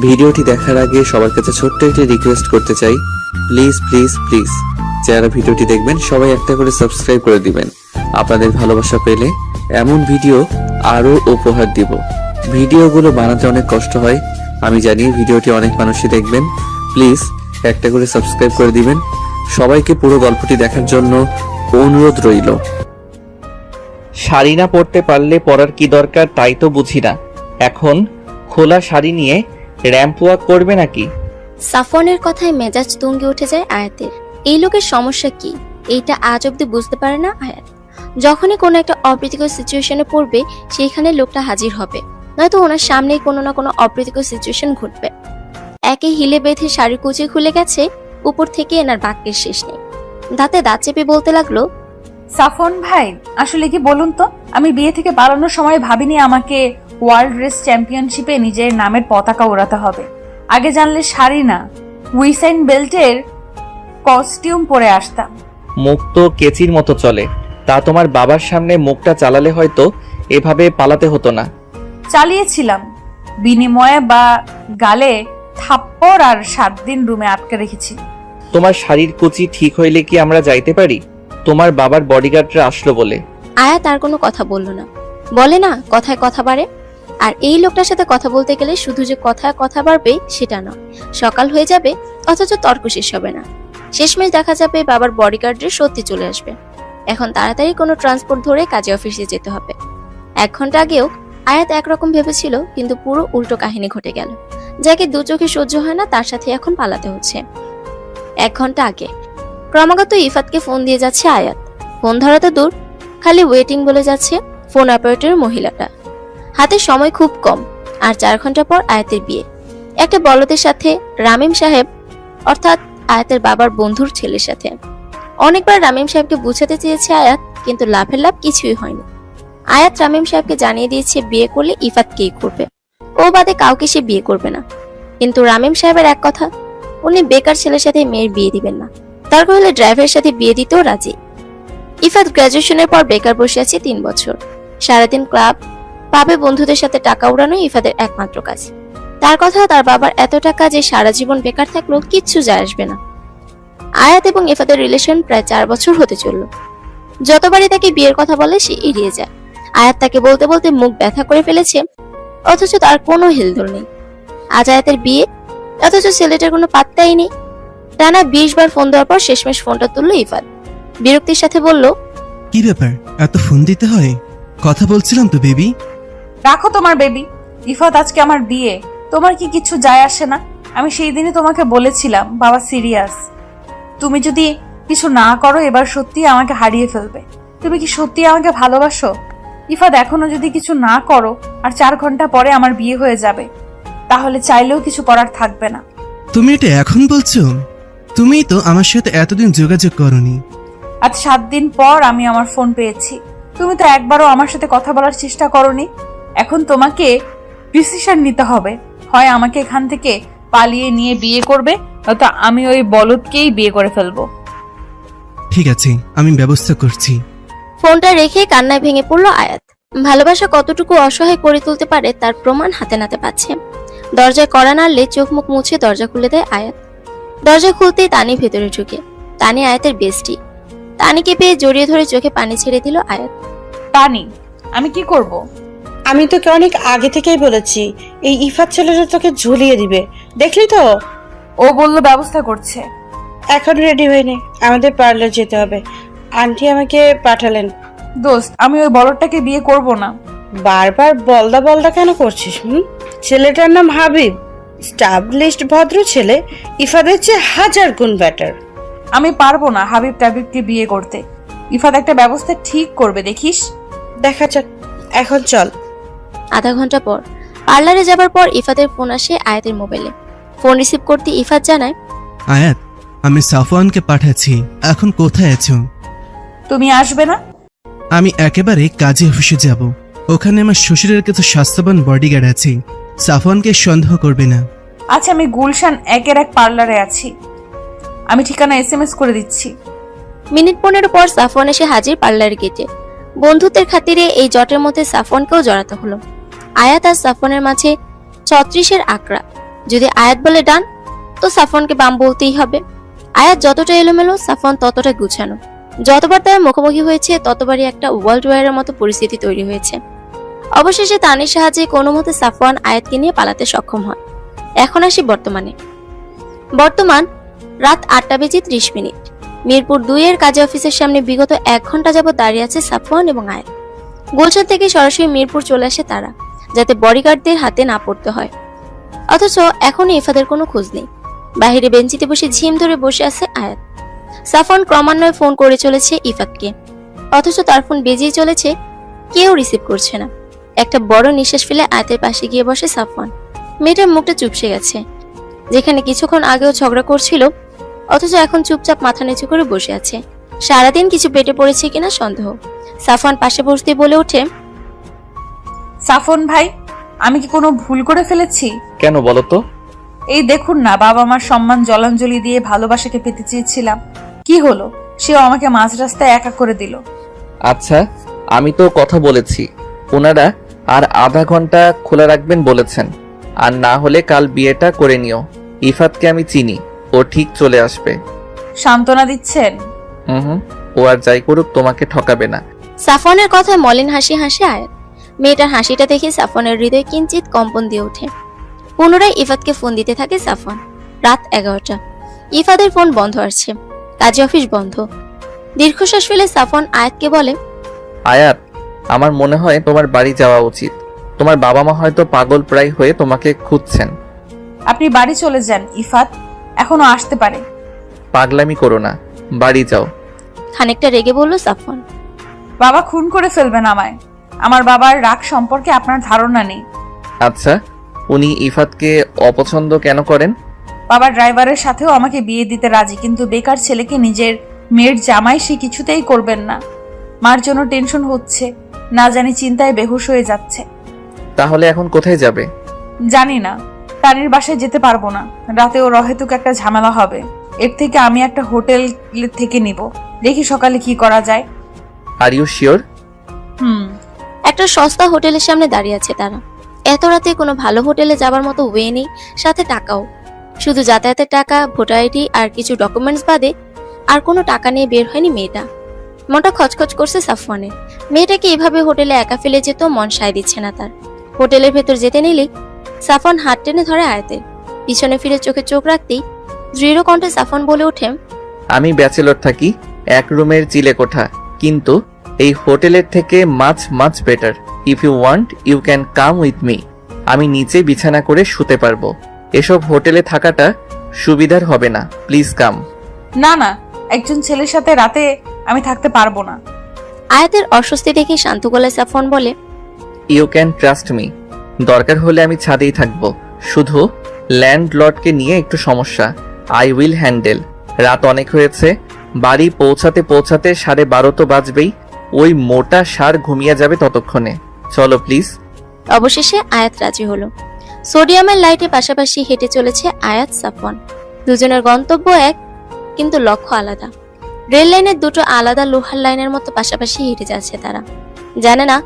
ভিডিওটি দেখার আগে সবার কাছে ছোট্ট একটি রিকোয়েস্ট করতে চাই, প্লিজ প্লিজ প্লিজ যারা ভিডিওটি দেখবেন সবাই একটা করে সাবস্ক্রাইব করে দিবেন। আপনাদের ভালোবাসা পেলে এমন ভিডিও আরো উপহার দিব। ভিডিওগুলো বানাতে অনেক কষ্ট হয়, আমি জানি। ভিডিওটি অনেক মানুষই দেখবেন, প্লিজ একটা করে সাবস্ক্রাইব করে দিবেন। সবাইকে পুরো গল্পটি দেখার জন্য অনুরোধ রইল। শাড়ি না পরতে পারলে পরার কি দরকার তাই তো বুঝি না। এখন খোলা শাড়ি নিয়ে র্যাম্প ওয়াক করবে নাকি? সাফওয়ানের কথায় মেজাজ তুঙ্গে উঠে যায় আয়াতের। এই লোকের সমস্যা কি, এইটা আজ অব্দি বুঝতে পারে না আয়াত। যখনই কোনো একটা অপ্রীতিকর সিচুয়েশনে পড়বে সেইখানে লোকটা হাজির হবে, নয়তো ওনার সামনেই কোনো না কোনো অপ্রীতিকর সিচুয়েশন ঘটবে। একে হিলে বেঁধে শাড়ি কুচি খুলে গেছে, উপর থেকে এনার বাক্যের শেষ নেই। দাঁতে দাঁত চেপে বলতে লাগলো, সাফন ভাই, আসলে কি বলুন তো, আমি বিয়ে থেকে পালানোর সময় ভাবিনি আমাকে ওয়ার্ল্ড রেস চ্যাম্পিয়নশিপে নিজের নামের পতাকা ওড়াতে হবে। আগে জানলে শাড়ি না, উইসাইন বেল্টের কস্টিউম পরে আসতাম। মুখ তো কেচির মতো চলে, তা তোমার বাবার সামনে মুখটা চালালে হয়তো এভাবে পালাতে হতো না। চালিয়েছিলাম, বিনিময়ে বা গালে থাপ্পড় আর 7 দিন রুমে আটকে রেখেছি। তোমার শাড়ির কুচি ঠিক হইলে কি আমরা যাইতে পারি? তোমার বাবার বডিগার্ডরা আসলো বলে। আয়াত আর কোনো কথা বলল না। বলে না, কথায় কথা বাড়ে। আর এই লোকটার সাথে কথা বলতে গেলে শুধু যে কথায় কথা বাড়বে সেটা নয়, সকাল হয়ে যাবে অথচ তর্ক শেষ হবে না। শেষমেশ দেখা যাবে বাবার বডিগার্ডের সত্যি চলে আসবে। এখন তাড়াতাড়ি কোনো ট্রান্সপোর্ট ধরে কাজে অফিসে যেতে হবে। 1 ঘন্টা আগেও আয়াত একরকম ভেবেছিল, কিন্তু পুরো উল্টো কাহিনী ঘটে গেল। যাকে দু চোখে সহ্য হয় না তার সাথে এখন পালাতে হচ্ছে। 1 ঘন্টা আগে ক্রমাগত ইফাতকে ফোন দিয়ে যাচ্ছে আয়াত। ফোন ধরা তো দূর, খালি ওয়েটিং বলে যাচ্ছে ফোন অপারেটরের মহিলাটা। হাতে সময় খুব কম, আর 4 ঘন্টা পর আয়াতের বিয়ে। একটা বলদের সাথে, রামিম সাহেব অর্থাৎ আয়াতের বাবার বন্ধুর ছেলের সাথে। অনেকবার রামিম সাহেবকে বুঝাতে চেয়েছে আয়াত, কিন্তু লাভের লাভ কিছুই হয়নি। আয়াত রামিম সাহেবকে জানিয়ে দিয়েছে বিয়ে করলে ইফাতকেই করবে, ও বাদে কাউকে সে বিয়ে করবে না। কিন্তু রামিম সাহেবের এক কথা, উনি বেকার ছেলের সাথে মেয়ের বিয়ে দিবেন না, দরকার হলে ড্রাইভারের সাথে বিয়ে দিতেও রাজি। ইফাত গ্রাজুয়েশনের পর বেকার বসে আছে 3 বছর। সারাদিন ক্লাব পাবে, বন্ধুদের সাথে টাকা উড়ানোই ইফাতের একমাত্র কাজ। তার কথা, তার বাবার এত টাকা যে সারা জীবন বেকার থাকলেও কিচ্ছু যায় আসবে না। আয়াত এবং ইফাতের রিলেশন প্রায় 4 বছর হতে চলল। যতবারই তাকে বিয়ের কথা বলে সে এড়িয়ে যায়। আয়াত তাকে বলতে বলতে মুখ ব্যথা করে ফেলেছে, অথচ তার কোনো হেলদোল নেই। আজ আয়াতের বিয়ে, অথচ ছেলেটার কোনো পাত্তাই নেই। টানা 20 বার ফোন দেওয়ার পর শেষমেশ ফোনটা তুললো ইফাত। বিরক্তির সাথে বলল, কি ব্যাপার, এত ফোন দিতে হয়? কথা বলছিলাম তো বেবি। রাখো তোমার বেবি। ইফাত, আজকে আমার বিয়ে, তোমার কি কিছু যায় আসে না? আমি সেই দিনই তোমাকে বলেছিলাম বাবা সিরিয়াস। তুমি যদি কিছু না করো এবার সত্যি আমাকে হারিয়ে ফেলবে। তুমি কি সত্যি আমাকে ভালোবাসো? ইফাত, এখনো যদি কিছু না করো আর 4 ঘন্টা পরে আমার বিয়ে হয়ে যাবে, তাহলে চাইলেও কিছু করার থাকবে না। তুমি এটা এখন বলছো? তুমি তো আমার সাথে এতদিন যোগাযোগ করনি। আজ 7 দিন পর আমি আমার ফোন পেয়েছি। তুমি তো একবারও আমার সাথে কথা বলার চেষ্টা করনি। এখন তোমাকে ডিসিশন নিতে হবে, হয় আমাকে এখান থেকে পালিয়ে নিয়ে বিয়ে করবে, নয়তো আমি ওই বলদকেই বিয়ে করে ফেলবো। ঠিক আছে, আমি ব্যবস্থা করছি। ফোনটা রেখে কান্নায় ভেঙে পড়লো আয়াত। ভালোবাসা কতটুকু অসহায় করে তুলতে পারে তার প্রমাণ হাতে নাতে পাচ্ছে। দরজায় কড়া নাড়লে চোখ মুখ মুছে দরজা খুলে দেয় আয়াত। দরজা খুলতেই তানি ভেতরে ঢুকে। তানি আয়াতের বেস্টি। তানিকে পেয়ে জড়িয়ে ধরে চোখে পানি ছেড়ে দিল আয়াত। তানি, আমি কি করব? আমি তোকে অনেক আগে থেকেই বলেছি, এই ইফাত ছেলেটা তোকে ঝুলিয়ে দিবে, দেখলি তো? ও বলল ব্যবস্থা করছে। এখন রেডি হয়ে নে, আমাদের পার্লার যেতে হবে। আন্টি আমাকে পাঠালেন। দোস্ত, আমি ওই বলদটাকে বিয়ে করব না। বারবার বলদা বলদা কেন করছিস? ছেলেটার নাম হাবিব, স্টাবলিশড ভদ্র ছেলে, ইফাদের চেয়ে 1000 গুণ বেটার। আমি পারবো না হাবিব টাবিবকে বিয়ে করতে। ইফাত একটা ব্যবস্থা ঠিক করবে, দেখিস। দেখা যাক, এখন চল। আধা ঘন্টা পর পার্লারে যাবার পর ইফাতের ফোন আসে আয়াতের মোবাইলে। ফোন রিসিভ করতে ইফাত জানায়, আয়াত, আমি সাফওয়ানকে পাঠাচ্ছি, এখন কোথায় আছো? তুমি আসবে না? আমি একেবারে কাজে অফিসে যাব। ওখানে আমার শ্বশুরের কাছে স্বাস্থ্যবান বডিগার্ড আছে, সাফওয়ানকে সন্দেহ করবে না। আচ্ছা, আমি গুলশান 1-এর পার্লারে আছি, আমি ঠিকানা SMS করে দিচ্ছি। মিনিট 15 পর সাফওয়ান এসে হাজির পার্লারের গেটে। বন্ধুত্বের খাতিরে এই জটের মধ্যে সাফওয়ানকেও জড়াতে হলো। আয়াত আর সাফওয়ানের মাঝে 36-এর আকড়া। যদি আয়াত বলে ডান, তো সাফওয়ানকে বাম বলতেই হবে। আয়াত যতটা এলোমেলো, সাফওয়ান ততটা গুছানো। যতবার তারা মুখোমুখি হয়েছে ততবারই একটা ওয়ার্ল্ড ওয়ারের মতো পরিস্থিতি তৈরি হয়েছে। অবশেষে তানির সাহায্যে কোনো মতে সাফওয়ান আয়াতকে নিয়ে পালাতে সক্ষম হয়। এখন আসি বর্তমান রাত 8:30 মিরপুর 2 এর কাজী অফিসের সামনে বিগত 1 ঘন্টা যাবত দাঁড়িয়ে আছে সাফওয়ান এবং আয়াত। গুলশান থেকে সরাসরি মিরপুর চলে আসে তারা, যাতে বডিগার্ডদের হাতে না পড়তে হয়। অথচ এখনো ইফাদের কোনো খোঁজ নেই। বাহিরে বেঞ্চিতে বসে ঝিম ধরে বসে আছে আয়াত। সাফওয়ান ক্রমান্বয়ে ফোন করে চলেছে ইফাতকে, অথচ তার ফোন বেজেই চলেছে, কেউ রিসিভ করছে না। একটা বড় নিঃশ্বাস ফেলে আয়াতের পাশে গিয়ে বসে সাফওয়ান। মেয়েটার মুখটা চুপসে গেছে। যেখানে কিছুক্ষণ আগেও ঝগড়া করছিল, অথচ এখন চুপচাপ মাথা নিচু করে বসে আছে। সারাদিন কিছু পেটে পড়েছে কিনা সন্দেহ। সাফওয়ান পাশে বসতে বলে ওঠে, সাফন ভাই, আমি কি কোনো ভুল করে ফেলেছি? কেন বলো তো? এই দেখুন না, বাবা আমার সম্মান জলাঞ্জলি দিয়ে ভালোবাসাকে পেতে চেয়েছিলাম, কি হলো? সেও আমাকে মাঝ রাস্তায় একা করে দিল। আচ্ছা, আমি তো কথা বলেছি, ওনারা আর আধা ঘন্টা খোলা রাখবেন বলেছেন। আর না হলে কাল বিয়েটা করে নিও। ইফাতকে আমি চিনি, ও ঠিক চলে আসবে। সান্ত্বনা দিচ্ছেন? হুম, ও আর যাই করুক তোমাকে ঠকাবে না। সাফওয়ানের কথায় মলিন হাসি হাসে আয়াত। মেয়েটার হাসিটা দেখে সাফওয়ানের হৃদয় কিঞ্চিত কম্পন দিয়ে ওঠে। পুনরায় ইফাতকে ফোন দিতে থাকে সাফওয়ান। রাত 11টা। ইফাদের ফোন বন্ধ আসছে, কাজী অফিস বন্ধ। দীর্ঘশ্বাস ফেলে সাফওয়ান আয়াতকে বলে, আয়াত, আমার মনে হয় তোমার বাড়ি যাওয়া উচিত। তোমার বাবা মা হয়তো পাগল প্রায় হয়ে তোমাকে খুঁজছেন। আপনি বাড়ি চলে যান, ইফাত এখনো আসতে পারে। পাগলামি করো না, বাড়ি যাও। খানিকটা রেগে বলল সাফওয়ান। বাবা খুন করে ফেলবেন আমায়। আমার বাবার রাগ সম্পর্কে আপনার ধারণা নেই। আচ্ছা, উনি ইফাতকে অপছন্দ কেন করেন? বাবা ড্রাইভারের সাথেও আমাকে বিয়ে দিতে রাজি, কিন্তু বেকার ছেলেকে নিজের মেয়ের জামাই সে কিছুতেই করবেন না। মার জন্য টেনশন হচ্ছে, না জানি চিন্তায় বেহুশ হয়ে যাচ্ছে। তাহলে এখন কোথায় যাবে? জানি না, তানির বাসায় যেতে পারবো না। রাতে ও রহেতুক একটা ঝামেলা হবে। এর থেকে আমি একটা হোটেল থেকে নিব, দেখি সকালে কি করা যায়। আর ইউ শিওর? একটা সস্তা হোটেলের সামনে দাঁড়িয়ে আছে তারা। এত রাতে কোনো ভালো হোটেলে যাবার মতো ওয়ে নেই, সাথে টাকাও। শুধু যাতায়াতের টাকা, ভোটার আইডি আর কিছু ডকুমেন্টস বাদে আর কোনো টাকা নিয়ে বের হয়নি মেয়েটা। মনটা খচখচ করছে সাফওয়ানের। মেয়েটাকে এভাবে হোটেলে একা ফেলে যেত মন সায় দিচ্ছে না তার। হোটেলের ভেতর যেতে নিলেই সাফওয়ান হাত টেনে ধরে আয়াতের। পিছনে ফিরে চোখে চোখ রাখতেই দৃঢ় কণ্ঠে সাফওয়ান বলে ওঠে, আমি ব্যাচেলর থাকি, এক রুমের চিলে কোঠা, কিন্তু এই হোটেলের থেকে much better. If you want you can come with me. আমি নিচে বিছানা করে শুতে পারবো। এসব হোটেলে থাকাটা সুবিধার হবে না, প্লিজ কাম। না না, একজন ছেলের সাথে রাতে আমি থাকতে পারবো না। আয়াতের অস্বস্তি দেখে শান্ত গলায় সাফওয়ান বলে, ইউ ক্যান ট্রাস্ট মি। দরকার হলে আমি ছাদেই থাকবো, শুধু ল্যান্ডলর্ডকে নিয়ে একটু সমস্যা। I will handle. রাত অনেক হয়েছে, বাড়ি পৌঁছাতে 12:30 তো বাজবেই। ওই মোটা ষাঁড় ঘুমিয়ে যাবে ততক্ষণে। চলো প্লিজ। অবশেষে আয়াত রাজি হলো। সোডিয়ামের লাইটে পাশাপাশি হেঁটে চলেছে আয়াত সাফওয়ান। দুজনের গন্তব্য এক, কিন্তু লক্ষ্য আলাদা। রেল লাইনের দুটো আলাদা লোহার লাইনের মতো পাশাপাশি হেঁটে যাচ্ছে তারা। জানে না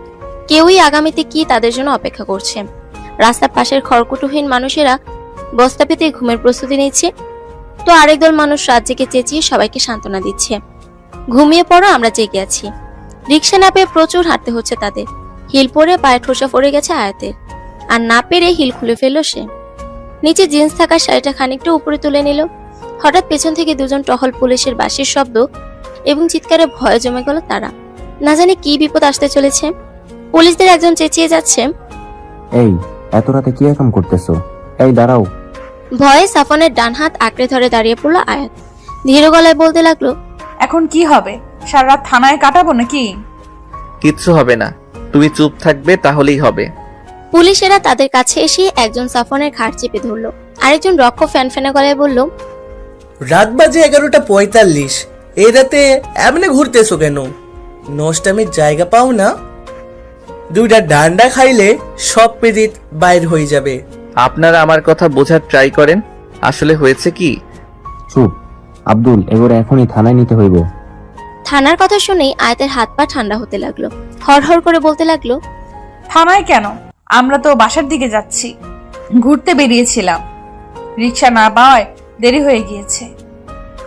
কেউই আগামীতে কি তাদের জন্য অপেক্ষা করছে। রাস্তার পাশের খড়কুটোহীন মানুষেরা বস্তা পেতে ঘুমের প্রস্তুতি নিচ্ছে, তো আরেক দল মানুষ রাত জেগে চেঁচিয়ে সবাইকে সান্ত্বনা দিচ্ছে, ঘুমিয়ে পড়ো, আমরা জেগে আছি। রিক্সা না পেয়ে প্রচুর হাঁটতে হচ্ছে তাদের। হিল পরে পায়ে ঠোসা পড়ে গেছে আয়াতের, আর না পেরে হিল খুলে ফেললো সে। নিচে জিন্স থাকা শাড়িটা খানিকটা উপরে তুলে নিল। হঠাৎ পেছন থেকে দুজন টহল পুলিশের বাঁশির শব্দ এবং চিৎকারে ভয়ে জমে গেল তারা। না জানি কি বিপদ আসতে চলেছে। পুলিশদের একজন চেঁচিয়ে যাচ্ছে, এই এত রাতে কি এরকম করতেছো? এই দাঁড়াও। ভয়ে সাফনের ডান হাত আঁকড়ে ধরে দাঁড়িয়ে পড়লো আয়াত। ধীর গলায় বলতে লাগলো, এখন কি হবে? সারা রাত থানায় কাটাবো নাকি? কিচ্ছু হবে না, তুমি চুপ থাকবে তাহলেই হবে। পুলিশেরা তাদের কাছে এসে একজন সাফনের ঘাড় চেপে ধরলো, আরেকজন রক্ষ ফ্যানফ্যানা গলায় বলল, রাত বাজে 11:45। এই রাতে এমনি ঘুরতেছো কেন? নষ্টামের জায়গা পাও না? দুইটা ডান্ডা খাইলে সব পিরিত বাইর হয়ে যাবে। আপনারা আমার কথা বোঝার ট্রাই করেন। আসলে হয়েছে কি? চুপ আব্দুল, এবারে এখনই থানায় নিতে হইব। থানার কথা শুনেই আয়াতের হাত পা ঠান্ডা হতে লাগলো। হড়হড় করে বলতে লাগলো, থানায় কেন? আমরা তো বাসার দিকে যাচ্ছি, ঘুরতে বেরিয়েছিলাম। রিক্সা না পাওয়ায় দেরি হয়ে গিয়েছে।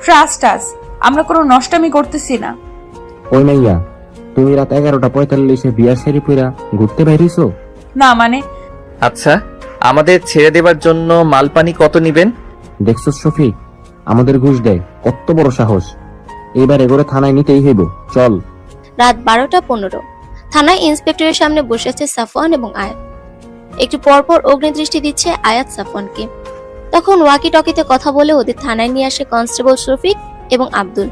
ট্রাস্ট আস, আমরা কোনো নষ্টামি করতেছি না। ওই মাইয়া, তুমি রাত 11:45 বিয়ার শাড়ি পইরা ঘুরতে বাইরেছো? না মানে, আচ্ছা, আমাদের ছেড়ে দেবার জন্য মালপানি কত নিবেন? দেখছো শফিক, আমাদের ঘুষ দেয়, কত বড় সাহস। এবার এগোরে থানায় নিতেই হইব, চল। রাত 12:15 থানায় ইন্সপেক্টরের সামনে বসে আছে সাফওয়ান এবং আয়াত। একটু পরপর অগ্নিদৃষ্টি দিচ্ছে আয়াত সাফওয়ানকে। তখন ওয়াকি টকিতে কথা বলে ওদের থানায় নিয়ে আসে কনস্টেবল শফিক এবং আব্দুল।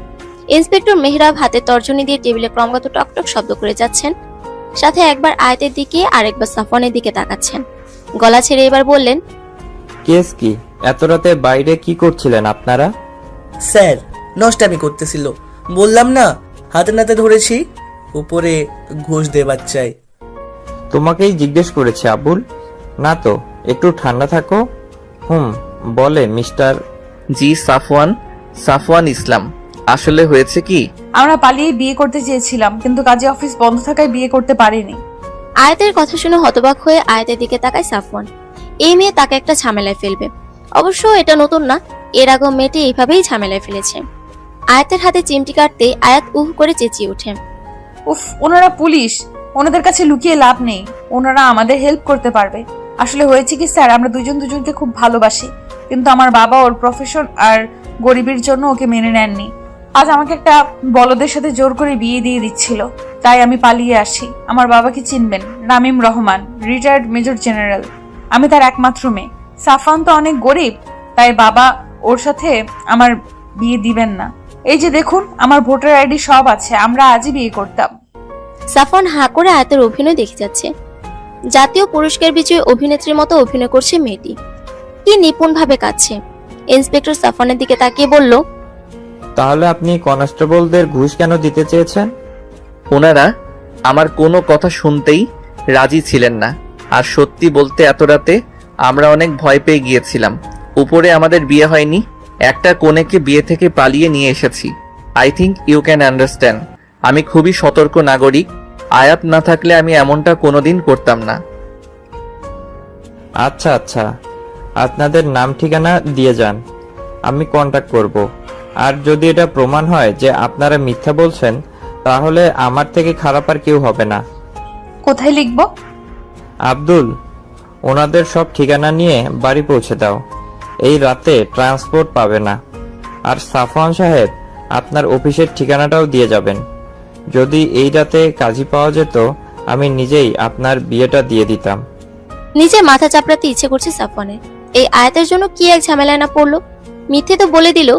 ইন্সপেক্টর মেহরাব হাতে তর্জনী দিয়ে টেবিলে ক্রমাগত টকটক শব্দ করে যাচ্ছেন, সাথে একবার আয়াতের দিকে আর একবার সাফওয়ানের দিকে তাকাচ্ছেন। গলা ছেড়ে এবার বললেন, কেস কি? এত রাতে বাইরে কি করছিলেন আপনারা? স্যার, নষ্টামি করতেছিল, বললাম না, হাতে নাতে ধরেছি, উপরে ঘুষ দেবার চাই। তোমাকেই জিজ্ঞেস করেছি আবুল। না তো, একটু ঠান্ডা থাকো। বলে মিস্টার। জি সাফওয়ান ইসলাম। আসলে হয়েছে কি, আমরা পালিয়ে বিয়ে করতে চেয়েছিলাম, কিন্তু কাজে অফিস বন্ধ থাকায় বিয়ে করতে পারিনি। আয়াতের কথা শুনে হতবাক হয়ে আয়াতের দিকে তাকায় সাফওয়ান। এই মেয়ে তাকে একটা ঝামেলায় ফেলবে। অবশ্য এটা নতুন না, এর আগেও মেয়েটি এইভাবেই ঝামেলায় ফেলেছে। আয়াতের হাতে চিমটি কাটতে আয়াত উহ করে চেঁচিয়ে ওঠে। উফ, ওনারা পুলিশ, ওনাদের কাছে লুকিয়ে লাভ নেই, ওনারা আমাদের হেল্প করতে পারবে। আসলে হয়েছে কি স্যার, আমরা দুজন দুজনকে খুব ভালোবাসি, কিন্তু আমার বাবা ওর প্রফেশন আর গরিবের জন্য ওকে মেনে নেননি। আজ আমাকে একটা বলদের সাথে জোর করে বিয়ে দিয়ে দিচ্ছিল, তাই আমি পালিয়ে আসি। আমার বাবাকে চিনবেন, Ramim Rahman, retired major general. আমি তার একমাত্র মেয়ে। সাফওয়ান তো অনেক গরিব, তাই বাবা ওর সাথে আমার বিয়ে দিবেন না। এই যে দেখুন, আমার ভোটার আইডি সব আছে, আমরা আজই বিয়ে করতাম। সাফওয়ান হাঁ করে আয়াতের অভিনয় দেখে যাচ্ছে। জাতীয় পুরস্কার বিজয়ী অভিনেত্রীর মতো অভিনয় করছে মেয়েটি, কি নিপুণ ভাবে কাঁদছে। ইন্সপেক্টর সাফওয়ানের দিকে তাকিয়ে বলল, তাহলে আপনি কনস্টেবলদের ঘুষ কেন দিতে চেয়েছেন? ওনারা আমার কোনো কথা শুনতেই রাজি ছিলেন না। আর সত্যি বলতে এত রাতে আমরা অনেক ভয় পেয়ে গিয়েছিলাম। উপরে আমাদের বিয়ে হয়নি, একটা কনেকে বিয়ে থেকে পালিয়ে নিয়ে এসেছি। I think you can understand. আমি খুবই সতর্ক নাগরিক। আয়াত না থাকলে আমি এমনটা কোনোদিন করতাম না। আচ্ছা আচ্ছা, আপনাদের নাম ঠিকানা দিয়ে যান, আমি কন্টাক্ট করব। আর যদি এটা প্রমাণ হয় যে আপনারা মিথ্যা বলছেন, তাহলে আমার থেকে খারাপ আর কেউ হবে না। কোথায় লিখবো? আব্দুল, ওনাদের সব ঠিকানা নিয়ে বাড়ি পৌঁছে দাও। এই রাতে ট্রান্সপোর্ট পাবে না। আর সাফওয়ান সাহেব, আপনার অফিসের ঠিকানাটাও দিয়ে যাবেন। যদি এই রাতে কাজী পাওয়া যেত, আমি নিজেই আপনার বিয়েটা দিয়ে দিতাম। নিজে মাথা চাপড়াতে ইচ্ছে করছে সাফওয়ানের। এই আয়াতের জন্য কি এক ঝামেলায় না পড়লো। মিথ্যে তো বলে দিল,